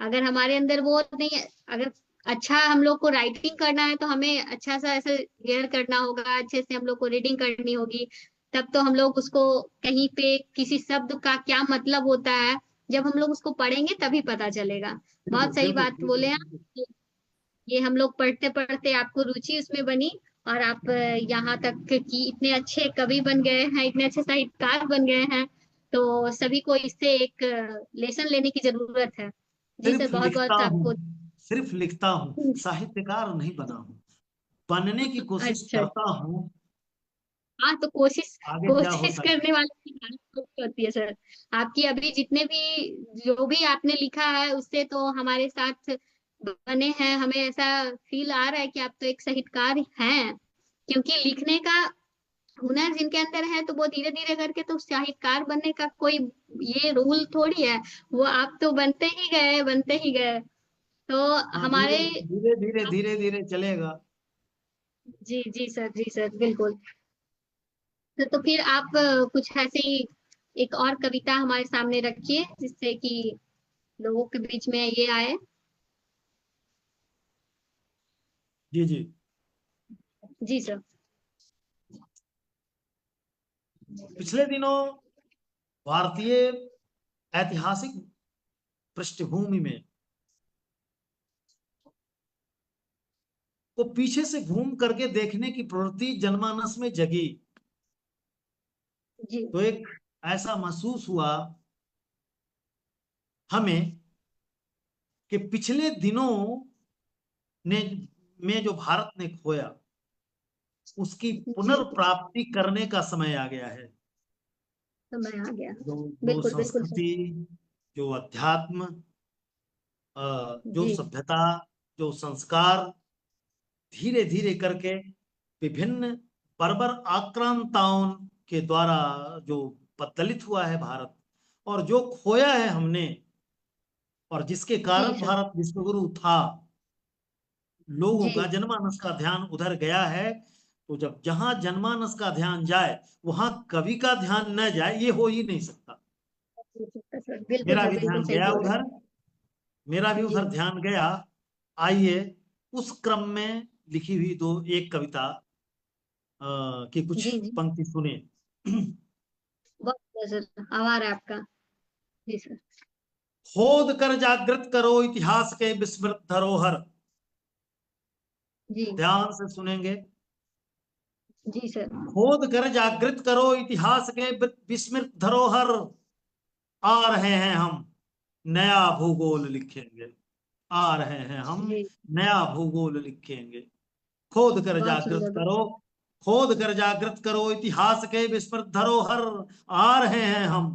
अगर हमारे अंदर वो नहीं है, अगर अच्छा हम लोग को राइटिंग करना है तो हमें अच्छा सा ऐसे क्लियर करना होगा, अच्छे से हम लोग को रीडिंग करनी होगी। तब तो हम लोग उसको कहीं पे किसी शब्द का क्या मतलब होता है जब हम लोग उसको पढ़ेंगे तभी पता चलेगा। बिल्कुल बहुत सही बिल्कुल बात बिल्कुल बोले बिल्कुल। आप। ये हम लोग पढ़ते पढ़ते आपको रुचि उसमें बनी, और आप यहाँ तक कि इतने अच्छे कवि बन गए हैं, इतने अच्छे साहित्यकार बन गए हैं। तो सभी को इससे एक लेसन लेने की जरूरत है। जी सर, सिर्फ बहुत लिखता बहुत हूँ, आपको। सिर्फ लिखता हूँ, साहित्यकार नहीं बना हूँ, बनने की कोशिश अच्छा। करता हूँ। हाँ, तो कोशिश आगे क्या कोशिश होता है। करने वाले की तारीफ होती है सर। आपकी अभी जितने भी जो भी आपने लिखा है उससे तो हमारे साथ बने हैं, हमें ऐसा फील आ रहा है कि आप तो एक साहित्यकार हैं। क्योंकि लिखने का हुनर जिनके अंदर है तो वो धीरे धीरे करके तो साहित्यकार बनने का कोई ये रूल थोड़ी है। वो आप तो बनते ही गए, बनते ही गए। तो हाँ, हमारे। धीरे धीरे धीरे धीरे धीरे चलेगा। जी जी सर, जी सर, बिल्कुल। तो फिर आप कुछ ऐसे ही एक और कविता हमारे सामने रखिए जिससे कि लोगों के बीच में ये आए। जी जी। जी सर। पिछले दिनों भारतीय ऐतिहासिक पृष्ठभूमि में को पीछे से घूम करके देखने की प्रवृत्ति जनमानस में जगी। जी तो एक ऐसा महसूस हुआ हमें कि पिछले दिनों ने में जो भारत ने खोया उसकी जी। पुनर्प्राप्ति करने का समय आ गया है। समय आ गया। जो जो बिल्कुल बिल्कुल सर। संस्कृति, जो अध्यात्म, जो जी सभ्यता, जो संस्कार धीरे धीरे करके विभिन्न बर्बर आक्रांताओं के द्वारा जो पतलित हुआ है भारत, और जो खोया है हमने, और जिसके जी कारण सर। भारत विश्वगुरु था, लोगों का जी जनमानस का ध्यान उधर गया है। तो जब जहां जनमानस का ध्यान जाए वहां कवि का ध्यान न जाए, ये हो ही नहीं सकता। सर, बिल्कुल मेरा सर, भी बिल्कुल ध्यान सही गया बोल रहे उधर, मेरा भी हैं। उधर जी ध्यान गया। आइए उस क्रम में लिखी हुई दो एक कविता की कुछ जी। जी, पंक्ति सुने। बहुत बहुत सर, आभार है आपका। जी सर। खोद कर जागृत करो इतिहास के विस्मृत धरोहर। जी ध्यान से सुनेंगे। जी सर। खोद कर जागृत करो इतिहास के विस्मृत धरोहर। आ रहे हैं हम, नया भूगोल लिखेंगे। आ रहे हैं हम, जी, नया भूगोल लिखेंगे। खोद कर बहुत जागृत सुंदर, बहुत। करो, खोद कर जागृत करो इतिहास के विस्मृत धरोहर। आ रहे हैं हम,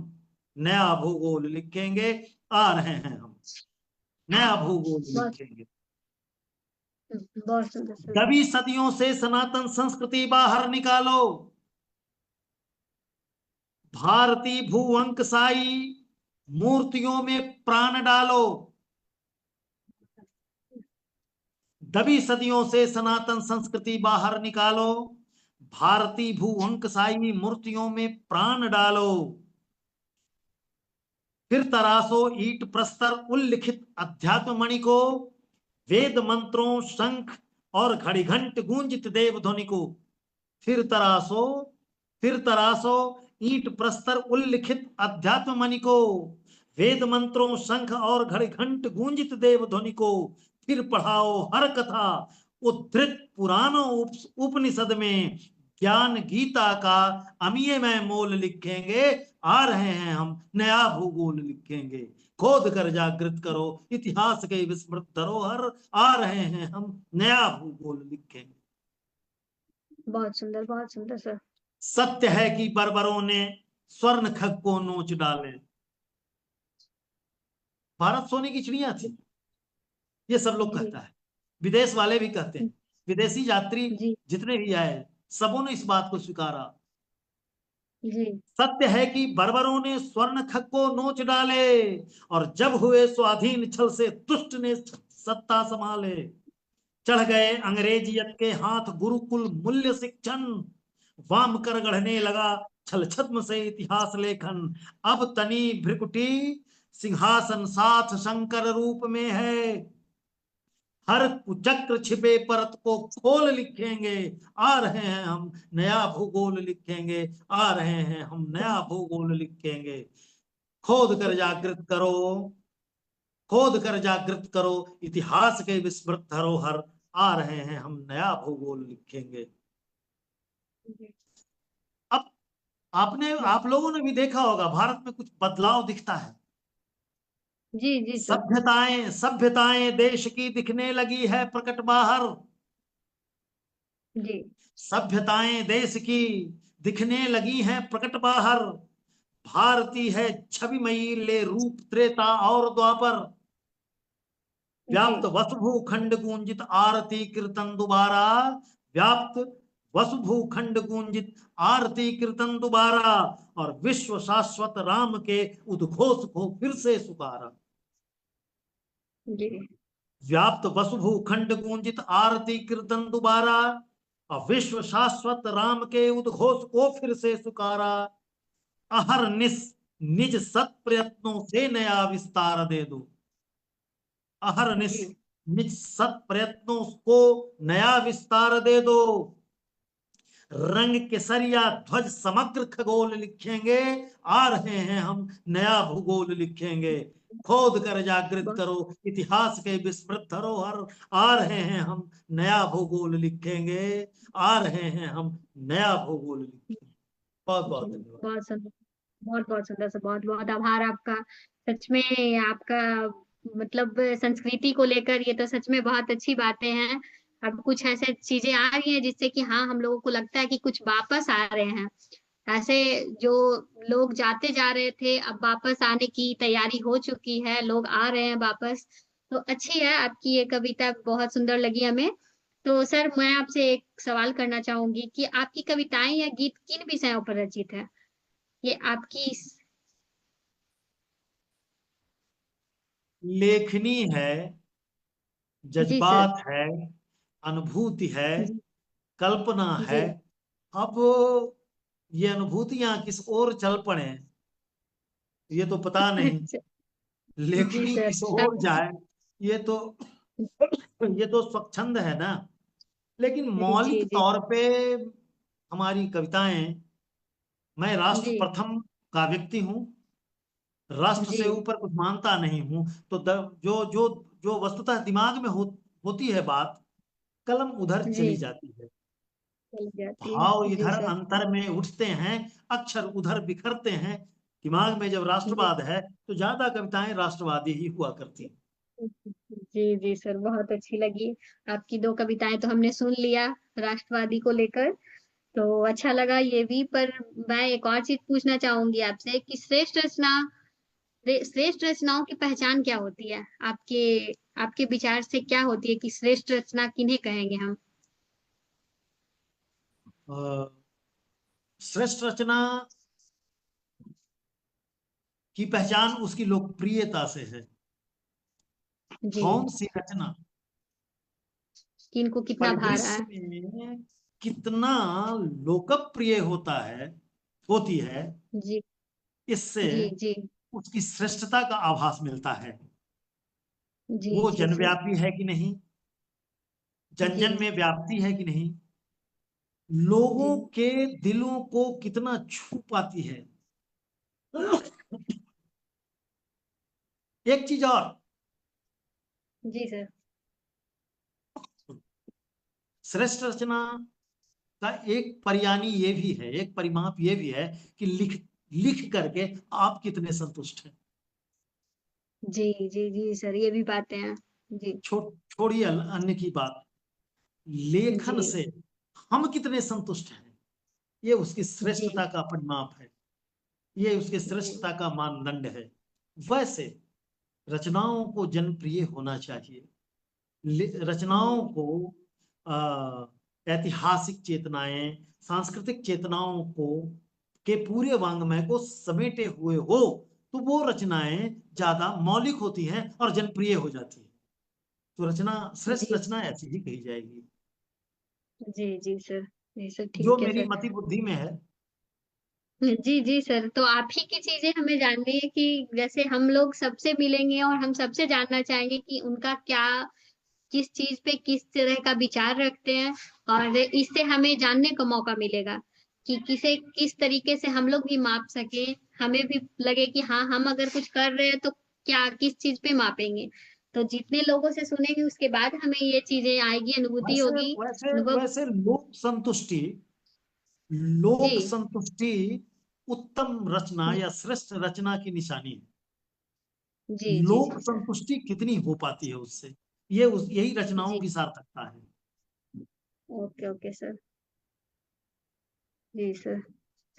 नया भूगोल लिखेंगे। आ रहे हैं हम, नया भूगोल बहुत लिखेंगे। बहुत सुंदर सर। दबी सदियों से सनातन संस्कृति बाहर निकालो। भारतीय भूअंक साई मूर्तियों में प्राण डालो। दबी सदियों से सनातन संस्कृति बाहर निकालो। भारतीय भूअंक साई मूर्तियों में प्राण डालो। फिर तराशो ईट प्रस्तर उल्लिखित अध्यात्म मणि को। वेद मंत्रों शंख और घड़ी घंट गूंजित देव ध्वनि को। फिर तराशो, फिर तराशो ईट प्रस्तर उल्लिखित अध्यात्म मणि को। वेद मंत्रों शंख और घड़ी घंट गूंजित देव ध्वनि को। फिर पढ़ाओ हर कथा उद्धृत पुराणों उपनिषद में। ज्ञान गीता का अमीय में मोल लिखेंगे। आ रहे हैं हम, नया भूगोल लिखेंगे। खोद कर जागृत करो इतिहास के विस्मृत धरोहर। आ रहे हैं हम, नया भूगोल लिखेंगे। बहुत सुंदर सर। सत्य है कि बर्बरों ने स्वर्ण खग को नोच डाले। भारत सोने की चिड़िया थी, ये सब लोग जी कहता है, विदेश वाले भी कहते हैं, विदेशी यात्री जी जितने भी आए सबों ने इस बात को स्वीकारा। जी। सत्य है कि बर्बरों ने स्वर्ण खग को नोच डाले, और जब हुए स्वाधीन छल से दुष्ट ने सत्ता संभाले। चढ़ गए अंग्रेजियत के हाथ गुरुकुल मूल्य शिक्षण। वाम कर गढ़ने लगा छल छद्म से इतिहास लेखन। अब तनी भ्रिकुटी सिंहासन साथ शंकर रूप में है। हर कुचक्र छिपे परत को खोल लिखेंगे। आ रहे हैं हम, नया भूगोल लिखेंगे। आ रहे हैं हम, नया भूगोल लिखेंगे। खोद कर जागृत करो, खोद कर जागृत करो, इतिहास के विस्मृत धरोहर, आ रहे हैं हम नया भूगोल लिखेंगे। अब आप लोगों ने भी देखा होगा भारत में कुछ बदलाव दिखता है। जी जी सर। सभ्यताएं सभ्यताएं देश की दिखने लगी है प्रकट बाहर, जी सभ्यताएं देश की दिखने लगी हैं प्रकट बाहर, भारती है छविमयी ले रूप त्रेता और द्वापर, जी व्याप्त वसुभू खंड गूंजित आरती कीर्तन दोबारा, व्याप्त वसुभू खंड गूंजित आरती कीर्तन दोबारा, और विश्व शाश्वत राम के उद्घोष को फिर से सुकारा। जी व्याप्त वसुभू खंड गूंजित आरती कीर्तन दोबारा, और विश्व शाश्वत राम के उद्घोष को फिर से सुकारा, अहर निज सत प्रयत्नों से नया विस्तार दे दो, अहर जी निज सत प्रयत्नों को नया विस्तार दे दो, रंग केसरिया ध्वज समग्र खगोल लिखेंगे, आ रहे हैं हम नया भूगोल लिखेंगे, खोद कर जागृत करो, इतिहास के विस्मृत धरोहर, आ रहे हैं हम नया भूगोल लिखेंगे, आ रहे हैं हम नया भूगोल लिखेंगे। बहुत बहुत धन्यवाद। बहुत सुंदर, बहुत बहुत सुंदर सर, बहुत बहुत आभार आपका। सच में आपका मतलब संस्कृति को लेकर ये तो सच में बहुत अच्छी बातें हैं। अब कुछ ऐसे चीजें आ रही हैं जिससे कि हाँ, हम लोगों को लगता है कि कुछ वापस आ रहे हैं। ऐसे जो लोग जाते जा रहे थे, अब वापस आने की तैयारी हो चुकी है, लोग आ रहे हैं वापस। तो अच्छी है आपकी ये कविता, बहुत सुंदर लगी हमें। तो सर मैं आपसे एक सवाल करना चाहूंगी कि आपकी कविताएं या गीत किन विषयों पर रचित है? ये आपकी। लेखनी है, जी सर। जज्बात है, अनुभूति है, जी कल्पना है। जी अब ये अनुभूतियां किस ओर चल पड़े ये तो पता नहीं, अच्छा। जी लेखनी सर। किस ओर जाए ये तो ये तो स्वच्छंद है ना। लेकिन जी मौलिक जी तौर पे हमारी कविताएं, मैं राष्ट्र जी प्रथम का व्यक्ति हूँ, राष्ट्र जी से ऊपर कुछ मानता नहीं हूँ, तो जो जो जो वस्तुतः दिमाग में होती है बात, कलम उधर जी चली जाती है, चल जाती है। भाव जी इधर सर। अंतर में उठते हैं, अक्षर उधर बिखरते हैं। दिमाग में जब जी राष्ट्रवाद है तो ज्यादा कविताएं राष्ट्रवादी ही हुआ करती हैं। जी जी सर, बहुत अच्छी लगी आपकी दो कविताएं। तो हमने सुन लिया राष्ट्रवादी को लेकर, तो अच्छा लगा ये भी। पर मैं एक और चीज पूछना चाहूंगी आपसे कि श्रेष्ठ रचनाओं की पहचान क्या होती है आपके आपके विचार से? क्या होती है कि श्रेष्ठ रचना किन्हें कहेंगे हम? अ, श्रेष्ठ रचना की पहचान उसकी लोकप्रियता से है। जी। कौन सी रचना किनको कितना भा रहा परिदृश्य है? में कितना लोकप्रिय होती है, जी इससे जी जी उसकी श्रेष्ठता का आभास मिलता है। जी वो जी सर। जनव्यापी है कि नहीं, जन जी जन में व्याप्ति है कि नहीं, जी लोगों के दिलों को कितना छू पाती है। एक चीज और, जी सर। श्रेष्ठ रचना का एक परियानी ये भी है, एक परिमाप ये भी है कि लिख लिख करके आप कितने संतुष्ट हैं। जी जी जी सर, ये भी बातें हैं। जी छोड़िए अन्य की बात, लेखन जी से हम कितने संतुष्ट हैं, ये उसकी जी श्रेष्ठता का परिमाप है, ये उसकी जी श्रेष्ठता का मानदंड है। वैसे रचनाओं को जनप्रिय होना चाहिए, रचनाओं जी को ऐतिहासिक चेतनाएं, सांस्कृतिक चेतनाओं को के पूरे वांग्मय को समेटे हुए हो, तो वो रचनाएं ज्यादा मौलिक होती हैं और जनप्रिय हो जाती है। तो रचना, श्रेष्ठ जी रचना ऐसी ही कही जाएगी, जी जी सर। जी सर, जो ठीक है मेरी सर। मति बुद्धि में है। जी जी सर, तो आप ही की चीजें हमें जाननी है कि जैसे हम लोग सबसे मिलेंगे और हम सबसे जानना चाहेंगे कि उनका क्या, किस चीज पे किस तरह का विचार रखते हैं, और इससे हमें जानने का मौका मिलेगा। कि किसे किस तरीके से हम लोग भी माप सके, हमें भी लगे कि हाँ हम अगर कुछ कर रहे हैं तो क्या किस चीज पे मापेंगे। तो जितने लोगों से सुनेंगे उसके बाद हमें ये चीजें आएगी, अनुभूति वैसे होगी। वैसे अनुभव। वैसे जी लोक संतुष्टि उत्तम रचना या श्रेष्ठ रचना की निशानी है। जी जी लोक जी सर। संतुष्टि कितनी हो पाती है उससे, यही रचनाओं जी की सार्थकता है। Okay okay sir. जी सर।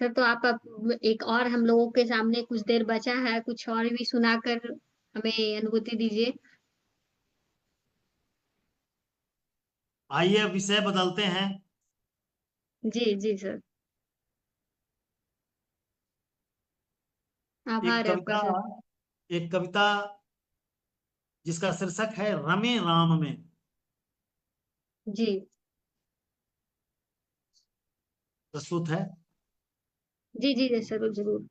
सर तो आप अब एक और हम लोगों के सामने कुछ देर बचा है, कुछ और भी सुनाकर हमें अनुभूति दीजिए। आइए विषय बदलते हैं। जी जी सर। एक आभार है आपका कविता सर। एक कविता जिसका शीर्षक है रमे राम में। जी प्रस्तुत है। जी जी जी जरूर जरूर।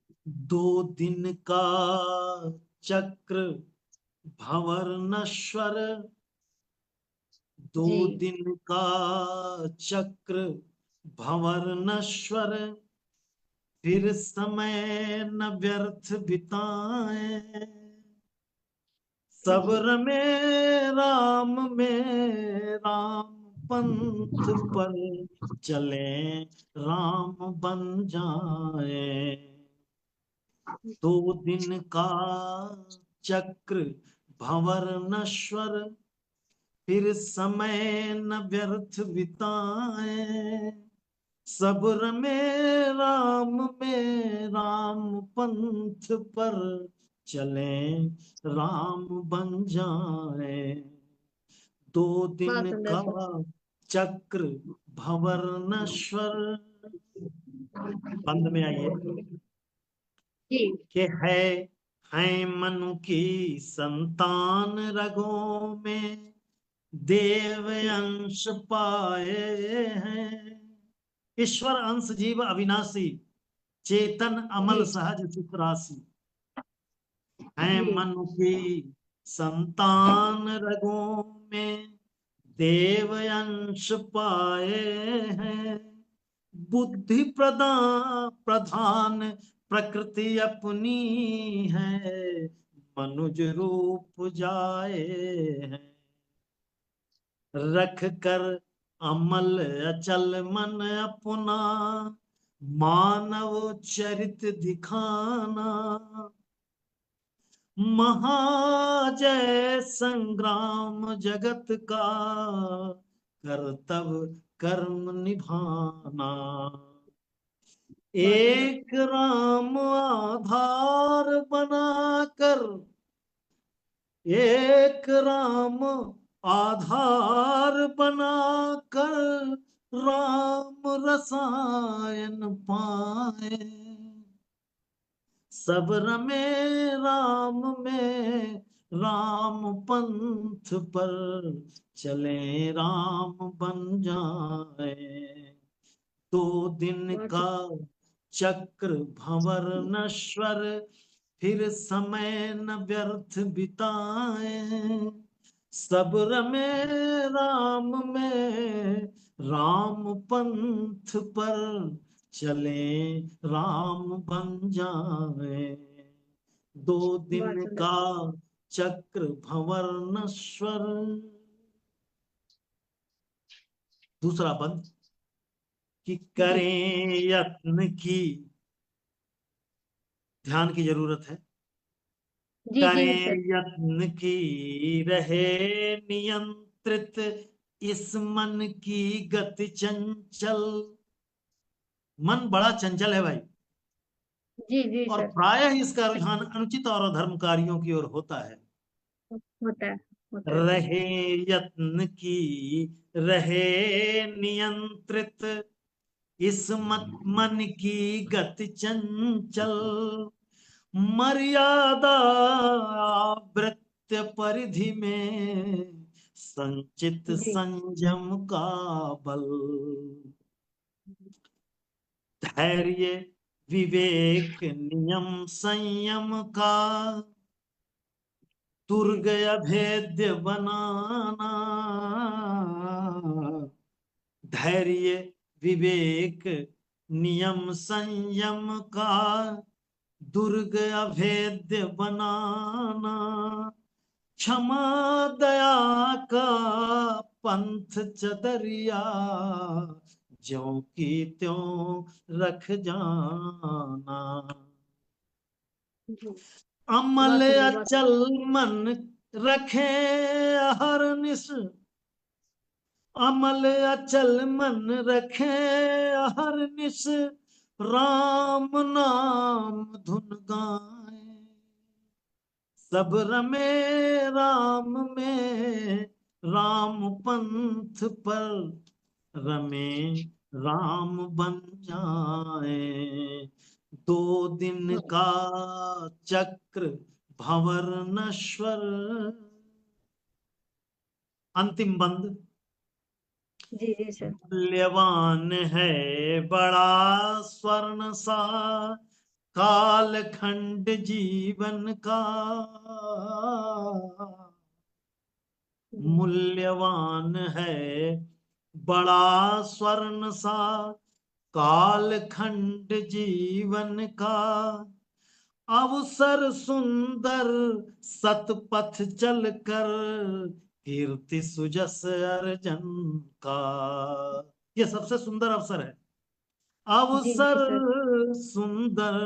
दो दिन का चक्र भंवर नश्वर, दो जी दिन का चक्र भंवर नश्वर, फिर समय न व्यर्थ बिताए, जी सब्र में राम में राम पंथ पर चले राम बन जाए। दो दिन का चक्र भंवर नश्वर, फिर समय न व्यर्थ बिताए, सब्र में राम पंथ पर चले राम बन जाए। दो बहुत दिन सुंदर का सर। चक्र भंवर नश्वर। बंद में आइए जी कि है मनु की संतान रगों में, देव अंश पाए हैं। ईश्वर अंश जीव अविनाशी, चेतन अमल जी सहज सुख राशि, है जी मनु की संतान रगों में, देव अंश पाए हैं। बुद्धि प्रधान प्रकृति अपनी है, मनुज रूप जाए हैं। रख कर अमल अचल मन अपना, मानव चरित दिखाना, महाजय संग्राम जगत का, कर्तव्य कर्म निभाना। बहुत सुंदर। एक राम आधार बनाकर, एक राम आधार बनाकर, राम रसायन पाए, सब्र में राम पंथ पर चले राम बन जाए। दो दिन बहुत का चक्र भंवर नश्वर, फिर समय न व्यर्थ बिताए, सब्र में राम पंथ पर चले राम बन जाए। दो बहुत दिन सुंदर। का चक्र भंवर नश्वर। दूसरा बंद कि जी करें यत्न की, ध्यान की जरूरत है। जी जी करें सर। यत्न की रहे नियंत्रित, इस मन की गति चंचल। मन बड़ा चंचल है भाई, जी जी और सर। प्रायः इसका रुझान अनुचित और अधर्म कार्यों की ओर होता है। होता है होता है सर। रहे यत्न की रहे नियंत्रित, इस मन की गति चंचल, मर्यादा वृत्त परिधि में संचित जी संयम का बल, धैर्य विवेक नियम संयम का, दुर्ग अभेद्य बनाना। धैर्य विवेक नियम संयम का दुर्ग अभेद्य बनाना, क्षमा दया का पंथ चदरिया, ज्यों की त्यों रख जाना। जी, अमल बहुत सुंदर, बहुत अचल मन रखे हर निश, अमल अचल मन रखे हर निश, राम नाम धुन गाए, सब रमे राम में, राम पंथ पर रमे राम बन जाए। दो दिन का चक्र भंवर नश्वर। अंतिम बंद। जी जी सर। मूल्यवान है बड़ा स्वर्ण सा, काल खंड जीवन का, जी मूल्यवान है बड़ा स्वर्ण सा, काल खंड जीवन का, अवसर सुंदर सतपथ चलकर, कीर्ति सुजस अर्जन का। ये सबसे सुंदर अवसर है। जी जी अवसर सर। सुंदर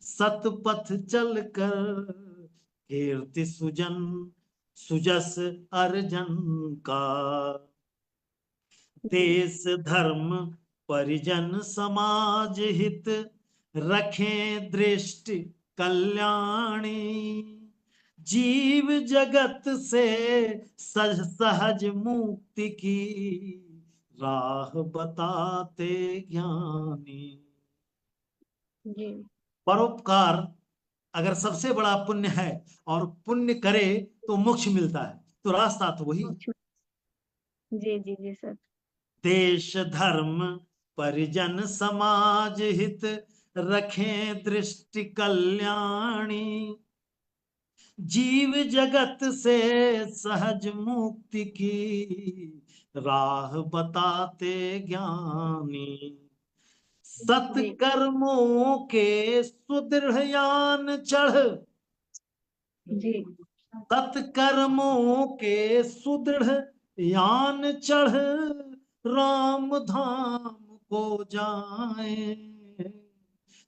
सतपथ चलकर, कीर्ति सुजन सुजस अर्जन का, जी देश धर्म परिजन समाज हित, रखें दृष्टि कल्याणी, जीव जगत से सहज मुक्ति की, राह बताते ज्ञानी। जी। परोपकार अगर सबसे बड़ा पुण्य है और पुण्य करे तो मोक्ष मिलता है, तो रास्ता तो वही है। जी जी जी सर। देश धर्म परिजन समाज हित, रखें दृष्टि कल्याणी, जीव जगत से सहज मुक्ति की, राह बताते ज्ञानी। जी सत्कर्मों के सुदृढ़ यान चढ़, जी सत्कर्मों के सुदृढ़ यान चढ़, राम धाम को जाए,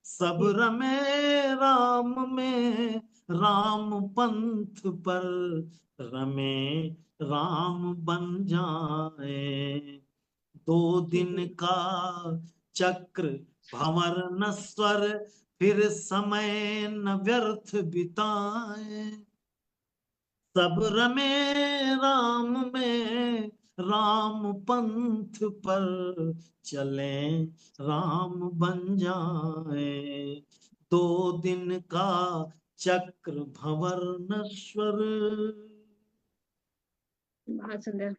सब जी रमे राम में, राम पंथ पर रमे राम बन जाए। दो दिन जी का चक्र भंवर नश्वर, फिर समय न व्यर्थ बिताए, सब रमे राम में, राम पंथ पर चले राम बन जाए। दो दिन का चक्र भंवर नश्वर। बहुत सुंदर,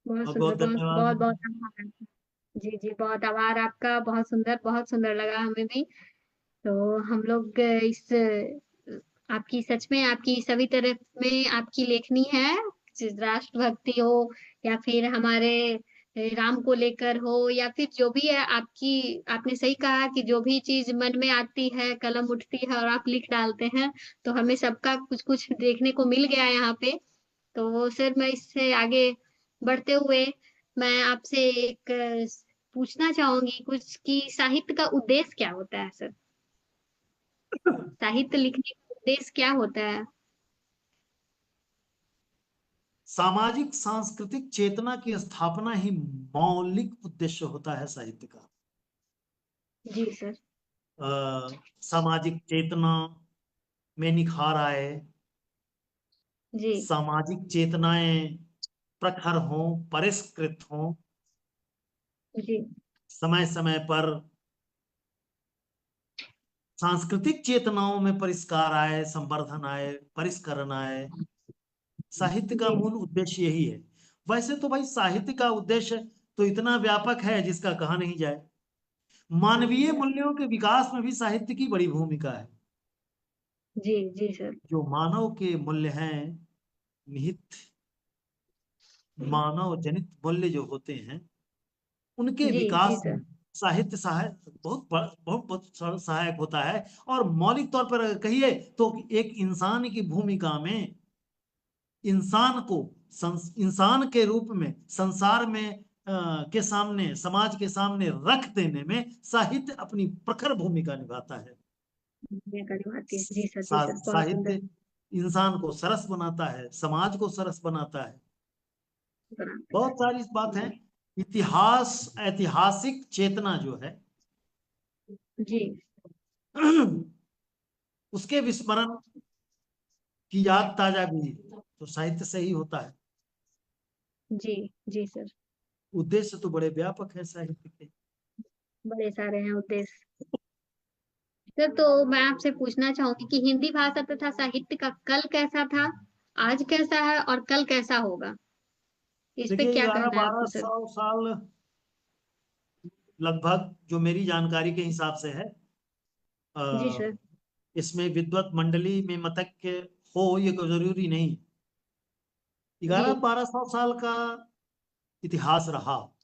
बहुत बहुत सुंदर, बहुत बहुत धन्यवाद। बहुत बहुत आभार आपका। जी जी, बहुत आभार आपका, बहुत सुंदर लगा हमें भी। तो हम लोग इस आपकी सच में आपकी सभी तरफ में आपकी लेखनी है, राष्ट्रभक्ति हो या फिर हमारे राम को लेकर हो या फिर जो भी है आपकी। आपने सही कहा कि जो भी चीज मन में आती है कलम उठती है और आप लिख डालते हैं, तो हमें सबका कुछ कुछ देखने को मिल गया यहाँ पे। तो सर मैं इससे आगे बढ़ते हुए मैं आपसे एक पूछना चाहूंगी कुछ कि साहित्य का उद्देश्य क्या होता है सर? साहित्य लिखने का उद्देश्य क्या होता है? सामाजिक सांस्कृतिक चेतना की स्थापना ही मौलिक उद्देश्य होता है साहित्य का। जी सर। सामाजिक चेतना में निखार आए, जी सामाजिक चेतनाएं प्रखर हों, परिष्कृत हों, जी समय समय पर सांस्कृतिक चेतनाओं में परिष्कार आए, संवर्धन आए, परिष्करण आए। साहित्य का जी मूल उद्देश्य यही है। वैसे तो भाई साहित्य का उद्देश्य तो इतना व्यापक है जिसका कहा नहीं जाए। मानवीय मूल्यों के विकास में भी साहित्य की बड़ी भूमिका है। जी जी सर। जो मानव के मूल्य हैं, निहित मानव जनित मूल्य जो होते हैं, उनके जी जी विकास में सर। साहित्य बहुत सहायक होता है। और मौलिक तौर पर अगर कहिए तो एक इंसान की भूमिका में इंसान के रूप में संसार में के सामने, समाज के सामने रख देने में साहित्य अपनी प्रखर भूमिका निभाता है। निभाती है। जी सर, जी सर, बहुत सुंदर। साहित्य इंसान को सरस बनाता है, समाज को सरस बनाता है। बहुत सारी बात है। ऐतिहासिक चेतना जो है जी उसके विस्मरण की याद ताजा भी तो साहित्य से ही होता है। जी जी सर, उद्देश्य तो बड़े व्यापक है साहित्य के। बड़े सारे हैं उद्देश्य। सर तो मैं आपसे पूछना चाहूंगी कि हिंदी भाषा तथा साहित्य का कल कैसा था, आज कैसा है और कल कैसा होगा, इस पे देखिए क्या 11 कहना है आपको सर? 1200 साल लगभग जो मेरी जानकारी के हिसाब से है, जी अ, सर। इसमें विद्वत मंडली में मतज्ञ हो ये कोई जरूरी नहीं। जी 1100 1200 साल का इतिहास रहा।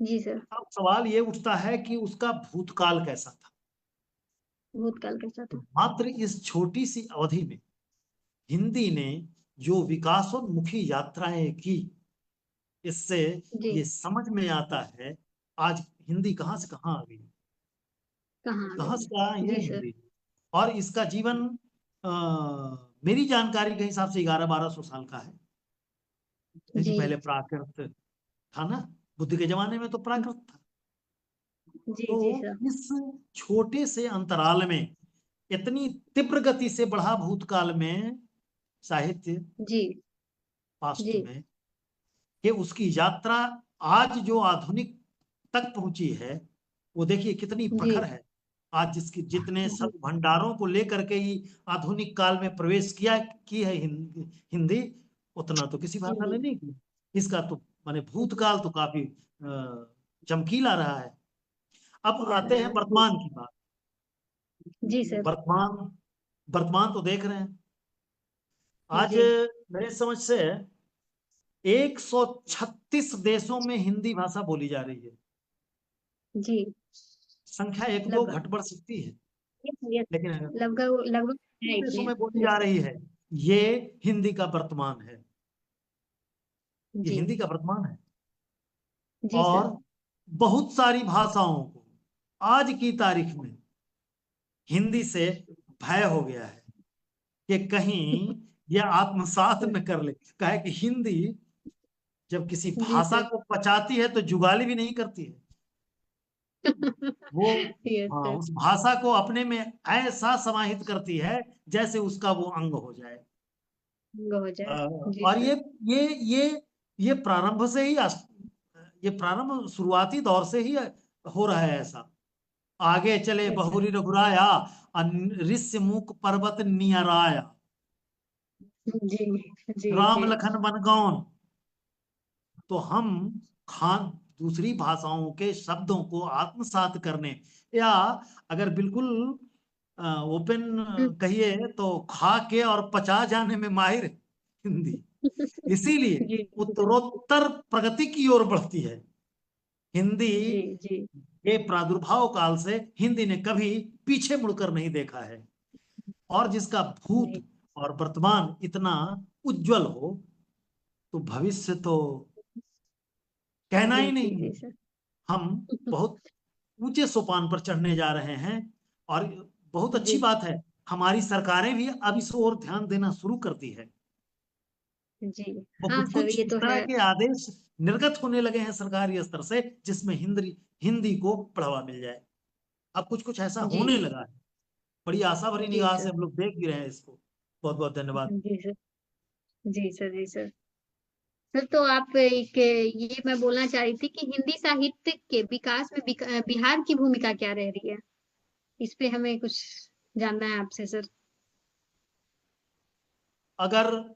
जी सर। अब सवाल ये उठता है कि उसका भूतकाल कैसा था। भूतकाल कैसा तो था? मात्र इस छोटी सी अवधि में हिंदी ने जो विकासोन्मुखी यात्राएं की, इससे जी। ये समझ में आता है आज हिंदी कहाँ से कहाँ आ गई, कहाँ आ कहाँ गई? से कहाँ आई है जी सर। हिंदी। और इसका जीवन मेरी जानकारी के हिसाब से 1100 1200 साल का है। क्योंकि जी पहले प्राकृत था ना, बुद्ध के जमाने में तो प्राकृत था। जी जी तो सर। इस छोटे से अंतराल में इतनी तीव्र गति से बढ़ा भूतकाल में साहित्य जी पास्ट जी में, कि उसकी यात्रा आज जो आधुनिक तक पहुंची है वो देखिए कितनी जी प्रखर है। आज जिसकी जितने जी सब भंडारों को लेकर के ही आधुनिक काल में प्रवेश किया की है हिंदी, उतना तो किसी भाषा ने जी नहीं किया। इसका तो माने जी भूतकाल तो काफी चमकीला रहा है। अब खिला आते रहा हैं है। जी वर्तमान की बात। जी सर। वर्तमान वर्तमान तो देख रहे हैं आज जी मेरे समझ से 136 देशों में हिंदी भाषा बोली जा रही है। जी संख्या एक दो लगभग। घट बढ़ सकती है, यस, लेकिन लगभग लगभग है देशों इतने। में बोली जा यस सर। रही है। ये हिंदी का वर्तमान है, ये जी हिंदी का वर्तमान है। जी सर। और बहुत सारी भाषाओं को आज की तारीख में हिंदी से भय हो गया है कि कहीं यह आत्मसात न कर ले। कहे कि हिंदी जब किसी जी भाषा सर। को पचाती है तो जुगाली भी नहीं करती है। वो यस हाँ, सर। उस भाषा को अपने में ऐसा समाहित करती है जैसे उसका वो अंग हो जाए। हो जाए। जी और सर। ये ये ये प्रारंभ से ही ये प्रारंभ शुरुआती दौर से ही हो रहा है ऐसा। आगे चले यस सर। बहुरी रघुराया, ऋष्य मुख पर्वत नियराया, जी जी राम जी लखन बनगौन। तो हम खान दूसरी भाषाओं के शब्दों को आत्मसात करने, या अगर बिल्कुल ओपन हम्म, कहिए तो खा के और पचा जाने में माहिर है हिंदी। इसीलिए जी उत्तरोत्तर प्रगति की ओर बढ़ती है हिंदी। जी जी के प्रादुर्भाव काल से हिंदी ने कभी पीछे मुड़कर नहीं देखा है। और जिसका जी भूत और वर्तमान इतना उज्जवल हो, तो भविष्य तो कहना जी ही जी नहीं। जी सर। हम बहुत ऊंचे सोपान पर चढ़ने जा रहे हैं। और बहुत जी अच्छी बात है, हमारी सरकारें भी अब इस ओर ध्यान देना शुरू कर दी है। जी। हाँ बहुत सर, कुछ ये इस तो तरह है। के आदेश निर्गत होने लगे हैं सरकारी स्तर से जिसमें हिंदी हिंदी को बढ़ावा मिल जाए। अब कुछ कुछ ऐसा जी होने लगा है। बड़ी आशा भरी जी निगाह से सर। हम लोग देख भी रहे हैं इसको। बहुत बहुत धन्यवाद। जी सर। जी सर। जी सर। सर तो आप एक ये मैं बोलना चाह रही थी कि हिंदी साहित्य के विकास में बिहार की भूमिका क्या रह रही है, इस पे हमें कुछ जानना है आपसे सर। अगर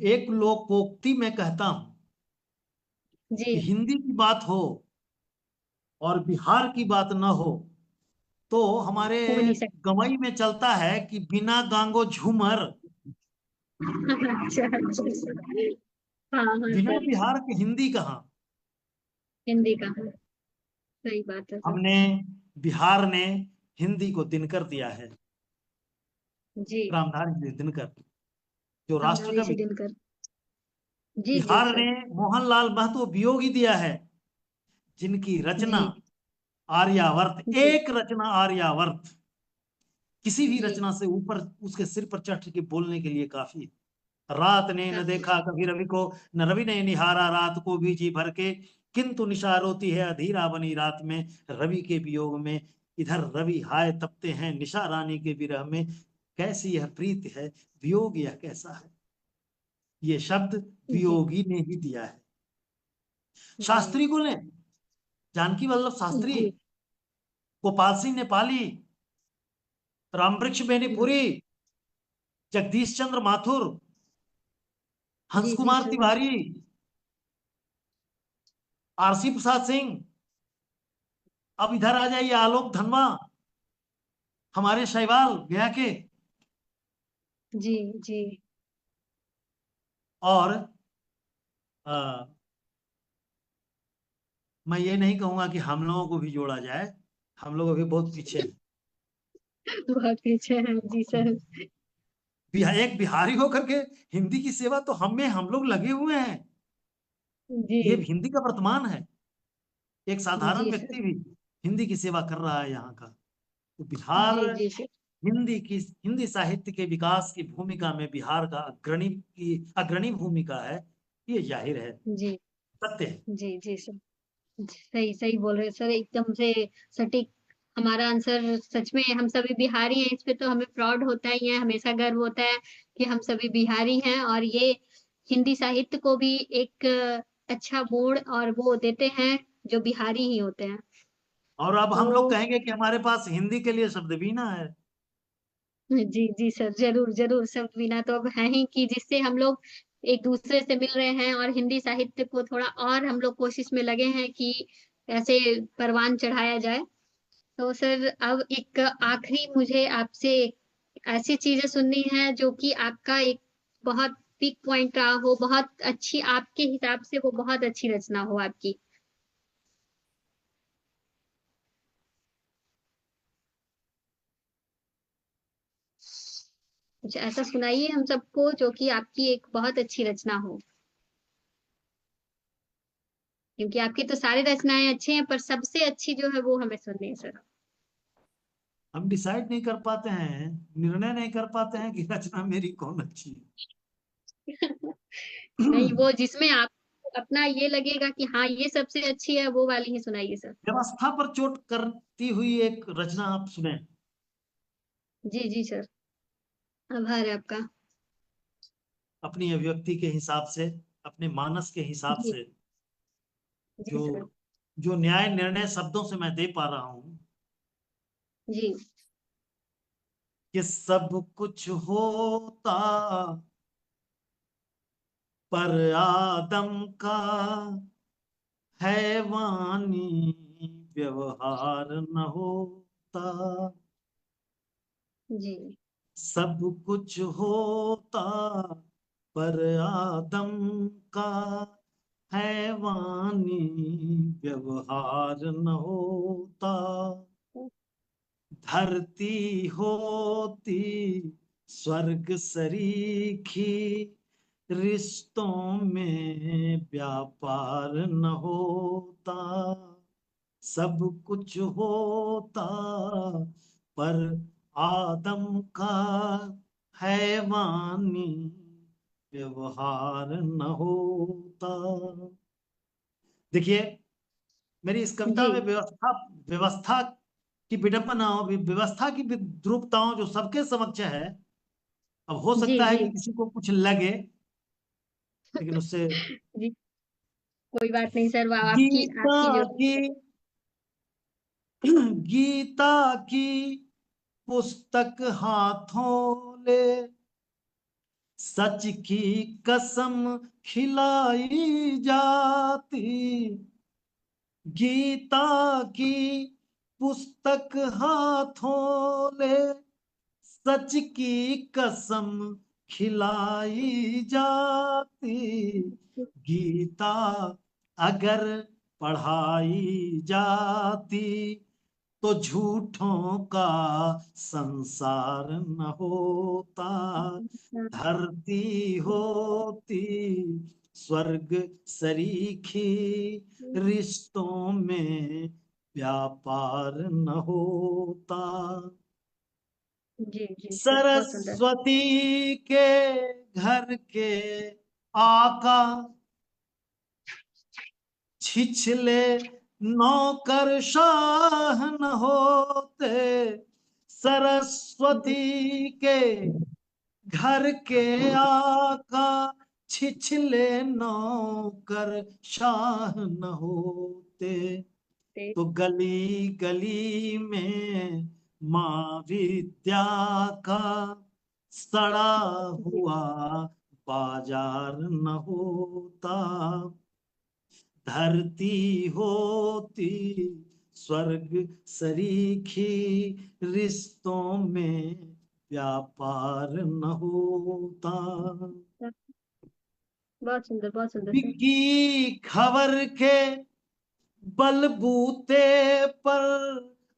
एक लोकोक्ति में कहता हूं जी। कि हिंदी की बात हो और बिहार की बात न हो, तो हमारे हो नहीं गवई में चलता है कि बिना गांगो झूमर। सकता। अच्छा अच्छा सर। हाँ हाँ बिना सर। बिहार के हिंदी कहाँ। हिंदी का। सही बात है सर। हमने, बिहार ने हिंदी को दिनकर दिया है, जी। रामधारी दिनकर जो रामधारी राष्ट्रकवि। दिनकर। जी जी बिहार सर। ने मोहनलाल महतो वियोगी दिया है, जिनकी रचना जी आर्यावर्त, जी एक रचना आर्यावर्त किसी भी जी। रचना से ऊपर, उसके सिर पर चढ़ के बोलने के लिए काफी है। रात ने न काफी। देखा कभी रवि को, न रवि ने निहारा रात को भी जी भर के, किंतु निशा रोती है अधीरा बनी रात में, रवि के वियोग में। इधर रवि हाय तपते हैं निशा रानी के विरह में, कैसी यह प्रीत है, वियोग यह कैसा है। ये शब्द जी वियोगी ने ही दिया है। जी शास्त्री को ने, जानकी वल्लभ शास्त्री, जी गोपाल सिंह नेपाली, रामवृक्ष बेनीपुरी, जगदीश चंद्र माथुर, हंस जी जी कुमार सर। तिवारी, आरसी प्रसाद सिंह। अब इधर आ जाइए, आलोक धनवा, हमारे शैवाल गया के। जी जी और मैं ये नहीं कहूंगा कि हम लोगों को भी जोड़ा जाए, हम लोग अभी बहुत पीछे हैं। बहुत पीछे हैं जी सर। एक बिहारी होकर के हिंदी की सेवा तो हम लोग लगे हुए हैं। जी ये हिंदी का वर्तमान है। एक साधारण जी सर। व्यक्ति भी हिंदी की सेवा कर रहा है यहाँ का। तो बिहार, जी जी सर। हिंदी साहित्य के विकास की भूमिका में बिहार का अग्रणी भूमिका है, ये जाहिर है, जी सत्य है। जी जी सर। सही सही बोल रहे हैं सर, एकदम से सटीक। हमारा आंसर सच में, हम सभी बिहारी हैं, इस पे तो हमें प्राउड होता ही है, हमेशा गर्व होता है कि हम सभी बिहारी हैं। और ये हिंदी साहित्य को भी एक अच्छा मोड़ और वो देते हैं जो बिहारी ही होते हैं। और अब हम लोग तो कहेंगे कि हमारे पास हिंदी के लिए शब्द बीना है। जी जी सर, जरूर जरूर। शब्द बिना तो अब है ही कि जिससे हम लोग एक दूसरे से मिल रहे हैं, और हिंदी साहित्य को थोड़ा और हम लोग कोशिश में लगे हैं कि ऐसे परवान चढ़ाया जाए। तो सर अब एक आखिरी मुझे आपसे ऐसी चीजें सुननी है जो कि आपका एक बहुत पिक पॉइंट रहा हो, बहुत अच्छी आपके हिसाब से वो बहुत अच्छी रचना हो आपकी। कुछ ऐसा सुनाइए हम सबको जो कि आपकी एक बहुत अच्छी रचना हो, क्योंकि आपकी तो सारी रचनाएं अच्छी हैं, पर सबसे अच्छी जो है वो हमें सुननी है सर। हम डिसाइड नहीं कर पाते हैं, निर्णय नहीं कर पाते हैं कि रचना मेरी कौन अच्छी है। नहीं, वो जिसमें आप अपना ये लगेगा कि हाँ ये सबसे अच्छी है, वो वाली ही सुनाइए सर। व्यवस्था पर चोट करती हुई एक रचना आप सुने। जी जी सर। आभार है आपका। अपनी अभिव्यक्ति के हिसाब से, अपने मानस के हिसाब जी से, जी जो सर। जो न्याय निर्णय शब्दों से मैं दे पा रहा हूं, जी कि सब कुछ होता पर आदम का हैवानी व्यवहार न होता। जी सब कुछ होता पर आदम का हैवानी व्यवहार न होता। धरती होती स्वर्ग सरीखी, रिश्तों में व्यापार न होता। सब कुछ होता पर आदम का हैवानी व्यवहार न होता। देखिए, मेरी इस कविता जी में व्यवस्था व्यवस्था की विडंबनाओं, व्यवस्था की विद्रूपताओं जो सबके समक्ष है। अब हो जी सकता है जी कि किसी को कुछ लगे, लेकिन उससे जी। कोई बात नहीं सर, वाह, आपकी गीता आपकी जो। की गीता की पुस्तक हाथों ले, सच की कसम खिलाई जाती। गीता की पुस्तक हाथों ले, सच की कसम खिलाई जाती। गीता अगर पढ़ाई जाती तो झूठों का संसार न होता, धरती होती स्वर्ग सरीखी, रिश्तों में व्यापार न होता। जी जी सर, बहुत सुंदर। सरस्वती के घर के आका छिछले नौकर शाह न होते, सरस्वती के घर के आका छिछले नौकर शाह न होते, तो गली गली में माँ विद्या का सड़ा हुआ बाजार न होता, धरती होती स्वर्ग सरीखी, रिश्तों में व्यापार न होता। बहुत सुंदर, बहुत सुंदर सर। बिकी खबर के बलबूते पर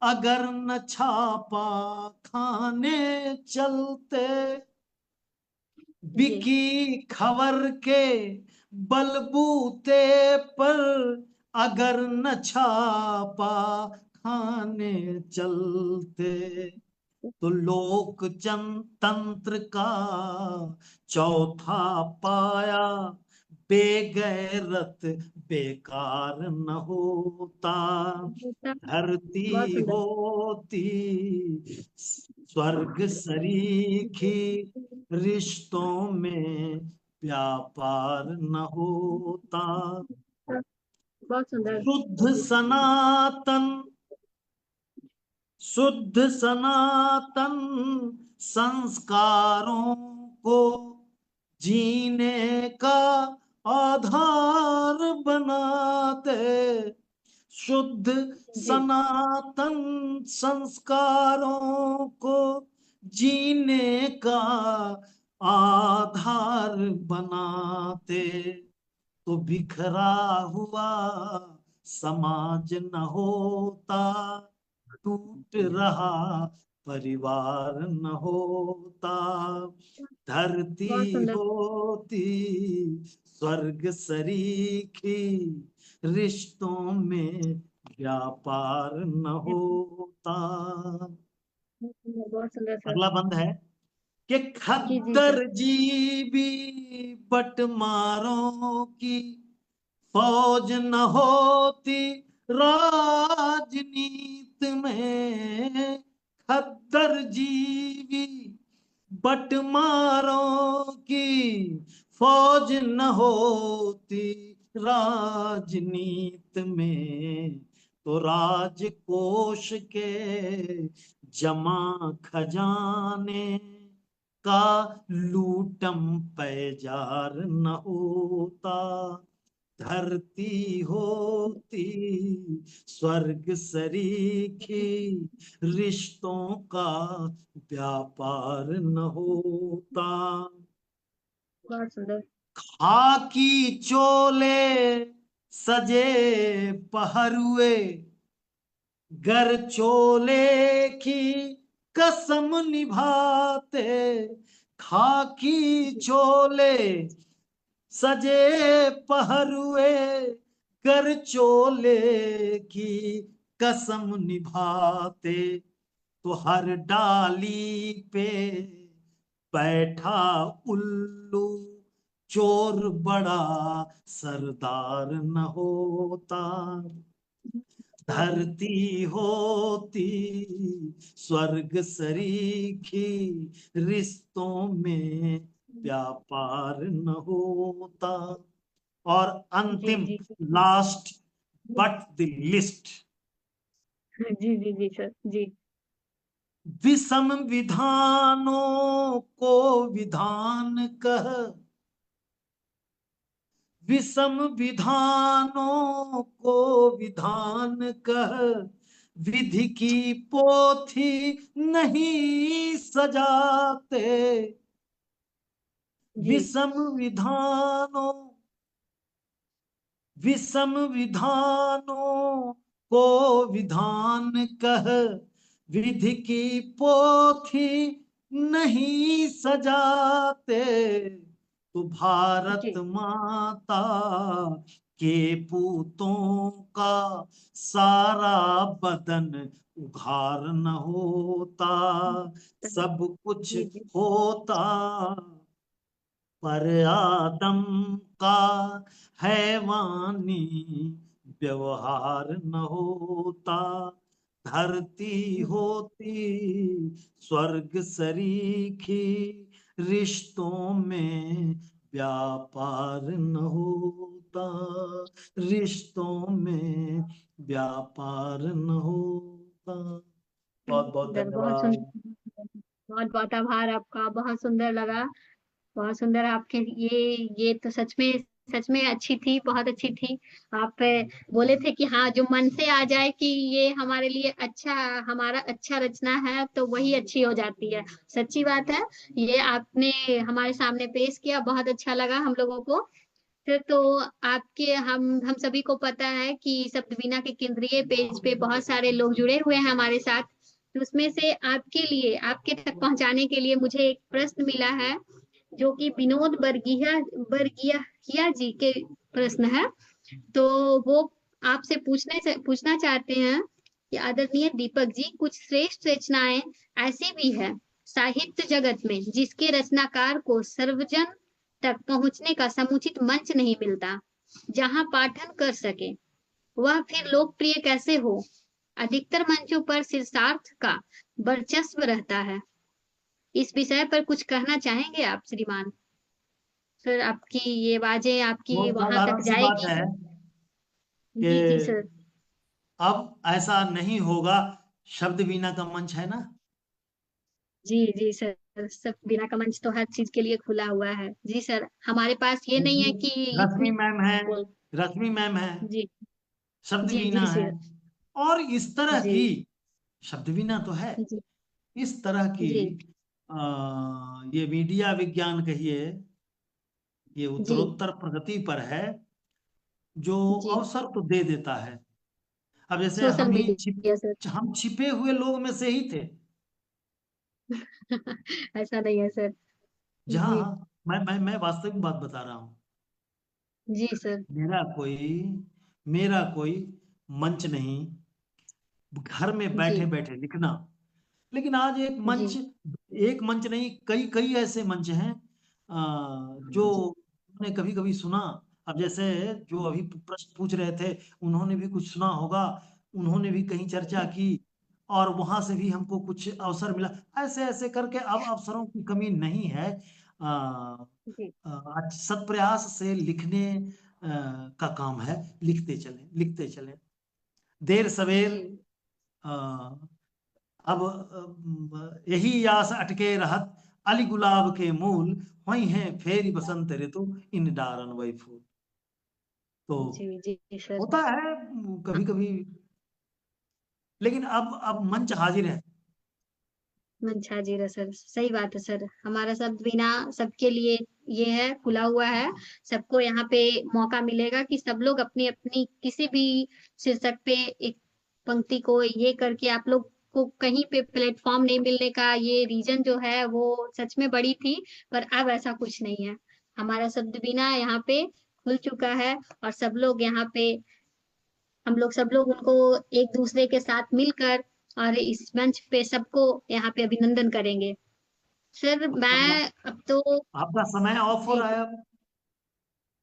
अगर न छापा खाने चलते, जी बिकी खबर के बलबूते पर अगर न छापा खाने चलते, तो लोक तंत्र का चौथा पाया बेगैरत बेकार न होता, धरती बहुत सुंदर। होती स्वर्ग सरीखी, रिश्तों में व्यापार न होता, बहुत सुंदर। शुद्ध सनातन संस्कारों को जीने का आधार बनाते, शुद्ध सनातन संस्कारों को जीने का आधार बनाते, तो बिखरा हुआ समाज न होता, टूट रहा परिवार न होता, धरती बहुत सुंदर। होती स्वर्ग सरीखी, रिश्तों में व्यापार न होता। बहुत सुंदर सर। अगला बंद है कि जी जी सर। खद्दर जीबी बटमारों की फौज न होती राजनीति में, खद्दर जीवी बटमारों की फौज न होती राजनीति में, तो राजकोष के जमा खजाने का लूटम पैजार न होता, धरती होती स्वर्ग सरीखी, रिश्तों का व्यापार न होता, बहुत सुंदर। खाकी चोले सजे पहरुए, गर चोले की कसम निभाते, खाकी चोले सजे पहरुए कर चोले की कसम निभाते, तो हर डाली पे बैठा उल्लू चोर बड़ा सरदार न होता, धरती होती स्वर्ग सरीखी, रिश्तों में व्यापार न होता, और जी अंतिम जी लास्ट बट द लिस्ट, जी जी जी सर जी। विषम विधानों को विधान कह, विषम विधानों को विधान कह, विधि की पोथी नहीं सजाते, जी विषम विधानों विषम विधानों को विधान कह, विधि की पोथी नहीं सजाते, तो भारत जी माता के पूतों का सारा बदन उघार न होता, सब कुछ जी जी होता पर आदम का हैवानी व्यवहार न होता, धरती होती स्वर्ग सरीखी, रिश्तों में व्यापार न होता, रिश्तों में व्यापार न होता। बहुत बहुत सुंदर, बहुत धन्यवाद। सुंदर, बहुत बहुत आभार आपका, बहुत सुंदर लगा, बहुत सुंदर आपके ये तो सच में अच्छी थी, बहुत अच्छी थी। आप बोले थे कि हाँ जो मन से आ जाए कि ये हमारे लिए अच्छा, हमारा अच्छा रचना है तो वही अच्छी हो जाती है। सच्ची बात है, ये आपने हमारे सामने पेश किया, बहुत अच्छा लगा हम लोगों को। फिर तो आपके हम सभी को पता है कि शब्दवीणा के केंद्रीय पेज पे बहुत सारे लोग जुड़े हुए हैं हमारे साथ। तो उसमें से आपके लिए, आपके तक पहुंचाने के लिए मुझे एक प्रश्न मिला है, जो कि विनोद बरगिया जी के प्रश्न है। तो वो आपसे पूछना चाहते हैं कि आदरणीय दीपक जी, कुछ श्रेष्ठ रचनाएं ऐसी भी है साहित्य जगत में जिसके रचनाकार को सर्वजन तक पहुंचने का समुचित मंच नहीं मिलता, जहां पाठन कर सके, वह फिर लोकप्रिय कैसे हो? अधिकतर मंचों पर शीर्षार्थ का वर्चस्व रहता है। इस विषय पर कुछ कहना चाहेंगे आप श्रीमान? फिर आपकी ये आवाजें आपकी बहुत वहां साधारण तक सी बात जाएगी। है जी कि सर। अब ऐसा नहीं होगा। शब्द वीणा का मंच है ना। जी सर, सब बिना का मंच तो हर चीज के लिए खुला हुआ है। जी सर, हमारे पास ये नहीं है रश्मि कि रश्मि इतनी मैम है, बोल। रश्मि मैम है, जी शब्द जी वीणा है, सर। और इस तरह जी की शब्द वीणा तो है। जी इस तरह की जी ये मीडिया विज्ञान कहिए, ये जी उत्तरोत्तर प्रगति पर है, जो जी। अवसर तो दे देता है। अब जैसे सोशल मीडिया सर। हम छिपे हुए लोग में से ही थे। ऐसा नहीं है सर। जी जहाँ मैं वास्तविक बात बता रहा हूँ। जी सर। मेरा कोई मेरा कोई मंच नहीं, घर में बैठे जी बैठे लिखना। लेकिन आज जी एक मंच नहीं, कई कई ऐसे मंच हैं जो जी मैंने कभी कभी सुना। अब जैसे जो अभी प्रश्न पूछ रहे थे, उन्होंने भी कुछ सुना होगा, उन्होंने भी कहीं चर्चा की, और वहां से भी हमको कुछ अवसर मिला। ऐसे ऐसे करके अब अवसरों की कमी नहीं है। जी आज सत्प्रयास से लिखने का काम है। लिखते चलें, लिखते चलें, देर सवेर। जी अ, अब यही आस अटके रहत, अली गुलाब के मूल, वही हैं फेरी बसंत ऋतु, इन डारन वही फूल। तो जी सर। होता है कभी कभी, लेकिन अब मंच हाजिर है। अच्छा जी रहा सर, सही बात है सर, हमारा शब्द बिना सबके लिए ये है, खुला हुआ है। सबको यहाँ पे मौका मिलेगा कि सब लोग अपनी अपनी किसी भी शीर्षक पे एक पंक्ति को ये करके, आप लोग को कहीं पे प्लेटफॉर्म नहीं मिलने का ये रीजन जो है वो सच में बड़ी थी। पर अब ऐसा कुछ नहीं है, हमारा शब्द बिना यहाँ पे खुल चुका है, और सब लोग यहाँ पे, हम लोग सब लोग उनको एक दूसरे के साथ मिलकर और इस मंच पे सबको यहाँ पे अभिनंदन करेंगे। सर आपका मैं अब तो, आपका समय ऑफ हो जी रहा है अब।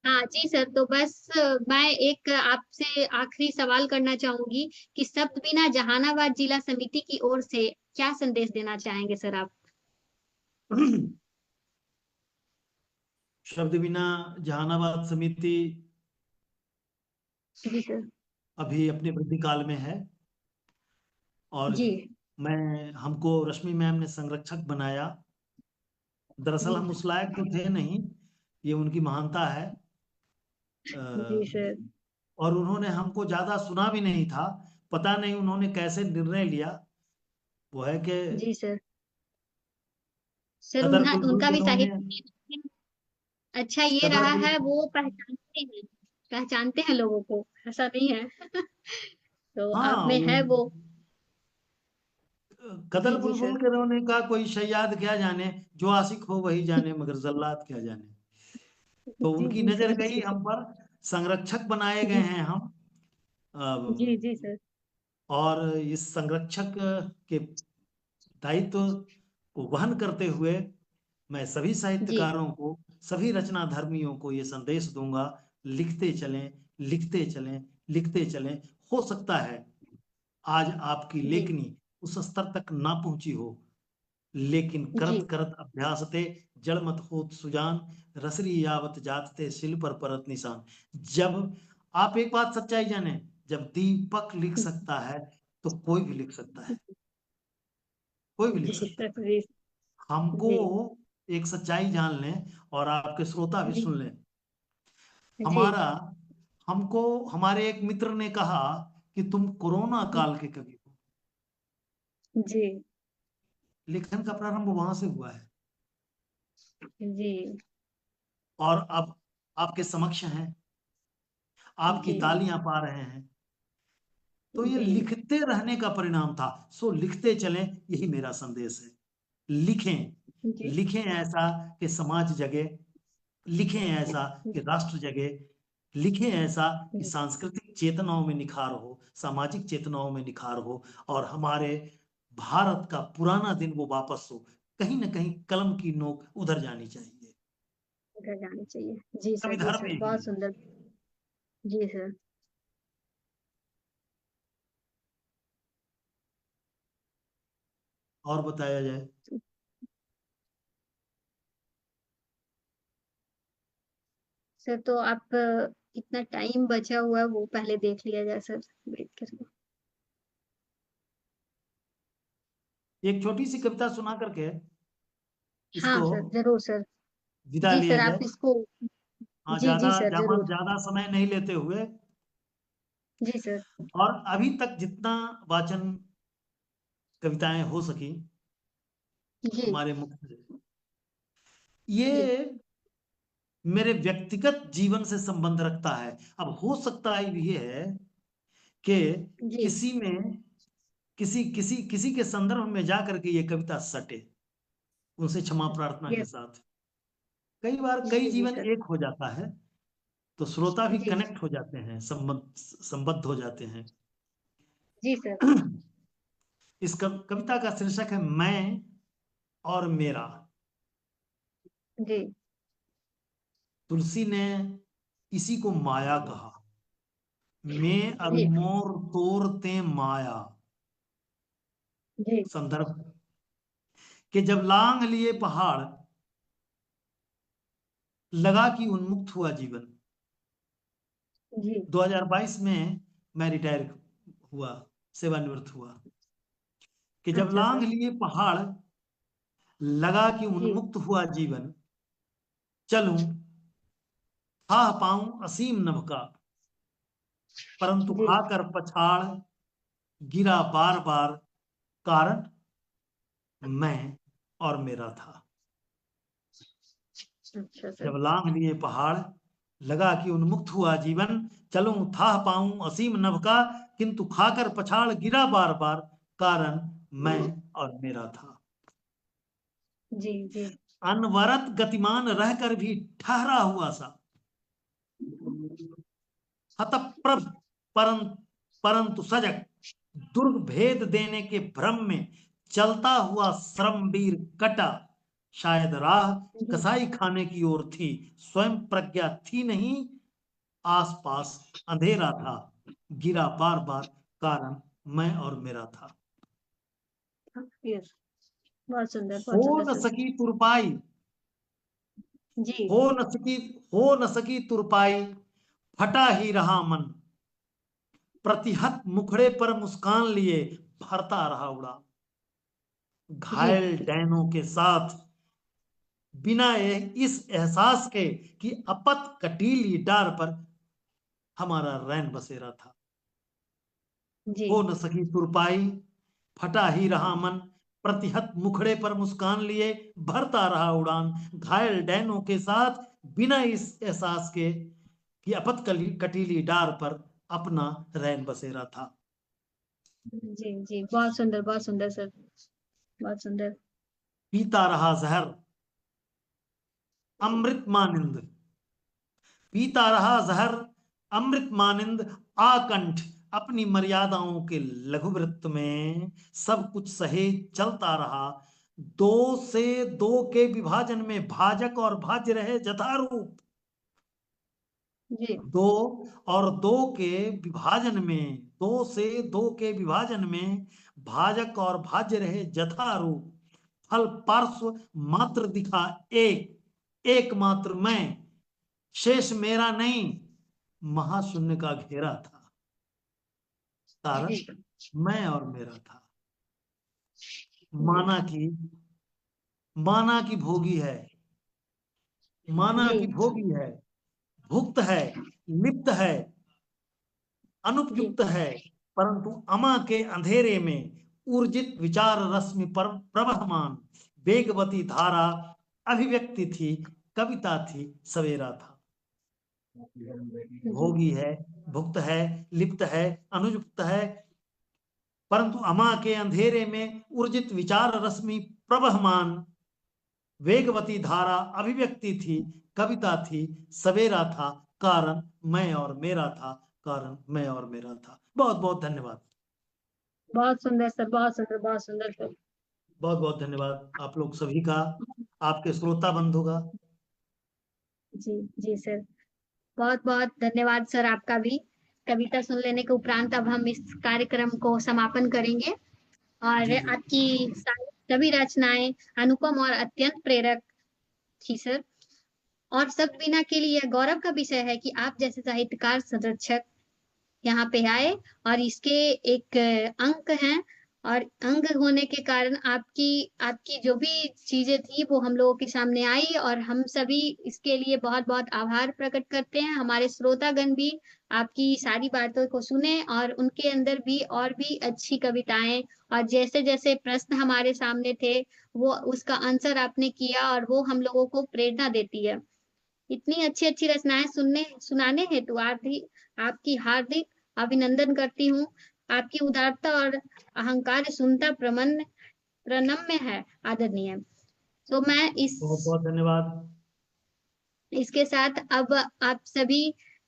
हाँ जी सर, तो बस मैं एक आपसे आखिरी सवाल करना चाहूंगी कि शब्द बिना जहानाबाद जिला समिति की ओर से क्या संदेश देना चाहेंगे सर आप? शब्द बिना जहानाबाद समिति जी सर। अभी अपने वृद्धि काल में है, और जी मैं हमको रश्मि मैम ने संरक्षक बनाया। दरअसल जी हम उस लायक तो थे नहीं, ये उनकी महानता है। अ, जी सर। और उन्होंने हमको ज्यादा सुना भी नहीं था। पता नहीं उन्होंने कैसे निर्णय लिया। वो है कि जी सर। सर सदर उनका कुलगुरु उनका भी जिन्होंने साहित्य अच्छा ये सदर रहा कुल है, वो पहचानते हैं पहचानते हैं लोगों को, ऐसा नहीं है। तो आप हाँ, में है वो। कदर जी, जी बुलबुल सर। के रोने का कोई शयाद क्या जाने, जो आशिक हो वही जाने, मगर जल्लाद क्या जाने। तो जी, उनकी जी नजर सर, गई जी हम सर। पर, संरक्षक बनाए गए जी, हैं हम। जी, अब जी सर। और इस संरक्षक के दायित्व को वहन करते हुए मैं सभी जी, साहित्यकारों को, सभी रचना धर्मियों को ये संदेश दूंगा, लिखते चलें, लिखते चलें, लिखते चलें। हो सकता है आज आपकी जी, लेखनी उस स्तर तक ना पहुंची हो, लेकिन जी, करत करत अभ्यासते जड़मत होत सुजान, रसरी यावत जातते शिल पर परत निशान। जब आप एक बात सच्चाई जाने, जब दीपक लिख सकता है तो कोई भी लिख सकता है, कोई भी जी लिख सकता सर, है। जी, हमको जी, एक सच्चाई जान लें, और आपके श्रोता भी जी, सुन लें। जी, हमारा हमको हमारे एक मित्र ने कहा कि तुम कोरोना काल के कवि हो। जी, लेखन का प्रारंभ वहां से हुआ है, जी, और अब आपके समक्ष हैं, आपकी जी, तालियां पा रहे हैं। तो ये जी, लिखते रहने का परिणाम था। सो लिखते चलें, यही मेरा संदेश है। लिखें, जी, लिखें ऐसा कि समाज जगे, लिखें ऐसा कि राष्ट्र जगे, लिखें ऐसा कि जी, सांस्कृतिक चेतनाओं में निखार हो, सामाजिक चेतनाओं में निखार हो, और हमारे भारत का पुराना दिन वो वापस हो। कहीं ना कहीं कलम की नोक उधर जानी चाहिए। उधर जानी चाहिए। जी सर, कवि जी धर्म सर, यही बहुत है। सुंदर। जी सर। और बताया जाए। सर तो आप कितना टाइम बचा हुआ है वो पहले देख लिया जाए सर, वेट करके। एक छोटी सी कविता सुना करके हाँ इसको सर, जरूर सर। विदा जी लिया सर, आप जाए। इसको। हाँ, जी, ज्यादा जी सर, ज्यादा जरूर। ज्यादा समय नहीं लेते हुए, जी सर। और अभी तक जितना वाचन कविताएं हो सकी जी, हमारे मुख से, जी, ये मेरे व्यक्तिगत जीवन से संबंध रखता है। अब हो सकता है ये है कि जी, किसी में, किसी किसी किसी के संदर्भ में जाकर के ये कविता सटे, उनसे क्षमा प्रार्थना के यस। साथ। कई बार कई जी, जी जीवन सर। एक हो जाता है, तो श्रोता भी जी, कनेक्ट हो जाते हैं, संबद्ध हो जाते हैं। जी सर। इस कविता का शीर्षक है मैं और मेरा। जी, तुलसी ने इसी को माया कहा। मैं और जी, मोर तोरते माया। जी, संदर्भ कि जब लांग लिए पहाड़, लगा कि उन्मुक्त हुआ जीवन। जी। 2022 में मैं रिटायर हुआ, सेवानिवृत्त हुआ। कि जब अच्छा लांग सर। लिए पहाड़, लगा कि जी, उन्मुक्त हुआ जीवन। चलूं थाह पाऊं असीम नभ का, परंतु जी। खाकर पछाड़ गिरा बार बार, कारण मैं और मेरा था। अच्छा सर। जब लांग लिए पहाड़, लगा कि उन्मुक्त हुआ जीवन। चलूं थाह पाऊं असीम नभ का, किंतु खाकर पछाड़ गिरा बार बार, कारण मैं और मेरा था। जी, जी, अनवरत गतिमान रहकर भी ठहरा हुआ सा, हतप्रभ परंतु सजग, दुर्ग भेद देने के भ्रम में चलता हुआ श्रमवीर कटा। शायद राह जी, कसाई खाने की ओर थी, स्वयं प्रज्ञा थी नहीं, आसपास अंधेरा था। गिरा बार बार, कारण मैं और मेरा था। यस। हो बहुत सुंदर न सर। सकी तुरपाई, जी, हो न सकी, हो न सकी तुरपाई, फटा ही रहा मन, प्रतिहत मुखड़े पर मुस्कान लिए भरता रहा उड़ा। जी, घायल डैनों के साथ, बिना इस एहसास के कि अपत कटीली डार पर हमारा रैन बसेरा था। जी, हो न सकी तुरपाई, फटा ही रहा मन, प्रतिहत मुखड़े पर मुस्कान लिए भरता रहा उड़ान। घायल डैनों के साथ, बिना इस एहसास के कि अपत कटीली डार पर अपना रैन बसेरा था। जी जी, बहुत सुंदर सर, बहुत सुंदर। पीता रहा जहर अमृत मानिंद, पीता रहा जहर अमृत मानिंद, आकंठ अपनी मर्यादाओं के लघु वृत्त में सब कुछ सहे चलता रहा। दो से दो के विभाजन में भाजक और भाज्य रहे जथारूप। जी दो और दो के विभाजन में, दो से दो के विभाजन में भाजक और भाज्य रहे जथारूप। फल पार्श्व मात्र दिखा एक, एकमात्र मैं, शेष मेरा नहीं, महाशून्य का घेरा था। कारण जी मैं और मेरा था। जी माना की भोगी है, माना जी की भोगी है, भुक्त है, लिप्त है, जी अनुपयुक्त है, परंतु अमा के अंधेरे में ऊर्जित विचार रश्मि पर प्रवहमान वेगवती धारा अभिव्यक्ति थी, कविता थी, सवेरा था। भोगी है, भुक्त है, लिप्त है, अनुपयुक्त है, परंतु अमा के अंधेरे में ऊर्जित विचार रश्मि प्रवहमान वेगवती धारा अभिव्यक्ति थी, कविता थी, सवेरा था, कारण मैं और मेरा था, कारण मैं और मेरा था। बहुत बहुत धन्यवाद। बहुत सुंदर सर, बहुत सुंदर, बहुत सुंदर सर। बहुत बहुत धन्यवाद आप लोग सभी का, आपके श्रोता बंधु का। जी जी सर, बहुत बहुत धन्यवाद सर आपका भी। कविता सुन लेने के उपरांत अब हम इस कार्यक्रम को समापन करेंगे। और जी जी आपकी सभी रचनाएं अनुपम और अत्यंत प्रेरक थी सर। और शब्द बीना के लिए यह गौरव का विषय है कि आप जैसे साहित्यकार संरक्षक यहाँ पे आए, और इसके एक अंक हैं। और अंग होने के कारण आपकी आपकी जो भी चीजें थी वो हम लोगों के सामने आई, और हम सभी इसके लिए बहुत बहुत आभार प्रकट करते हैं। हमारे श्रोतागण भी आपकी सारी बातों को सुने, और उनके अंदर भी और भी अच्छी कविताएं और जैसे जैसे प्रश्न हमारे सामने थे वो उसका आंसर आपने किया, और वो हम लोगों को प्रेरणा देती है। इतनी अच्छी अच्छी रचनाएं सुनाने हेतु आपकी हार्दिक अभिनंदन करती हूँ। आपकी उदारता और अहंकार सुनता प्रणम्य है, आदरणीय। तो मैं बहुत बहुत धन्यवाद। इसके साथ अब आप सभी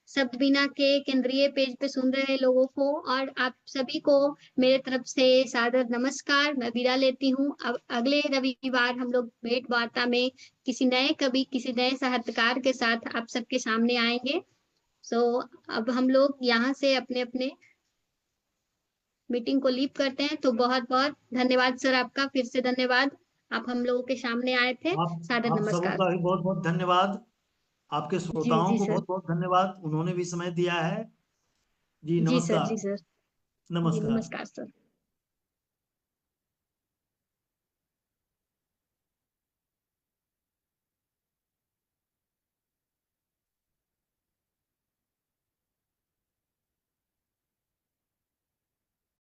शब्द बीना के केंद्रीय पेज पे सुन रहे लोगों को और आप सभी को मेरे तरफ से सादर नमस्कार। मैं विदा लेती हूँ। अब अगले रविवार हम लोग भेंट वार्ता में किसी नए कवि, किसी नए साहित्यकार के साथ आप सबके सामने आएंगे। सो अब हम लोग यहाँ से अपने अपने मीटिंग को लीव करते हैं। तो बहुत बहुत धन्यवाद सर आपका, फिर से धन्यवाद। आप हम लोगों के सामने आए थे। सादर आप सबों नमस्कार। का भी बहुत बहुत धन्यवाद। आपके जी श्रोताओं जी को सर। बहुत बहुत धन्यवाद, उन्होंने भी समय दिया है। जी जी सर, जी नमस्कार। सर। जी नमस्कार। नमस्कार सर।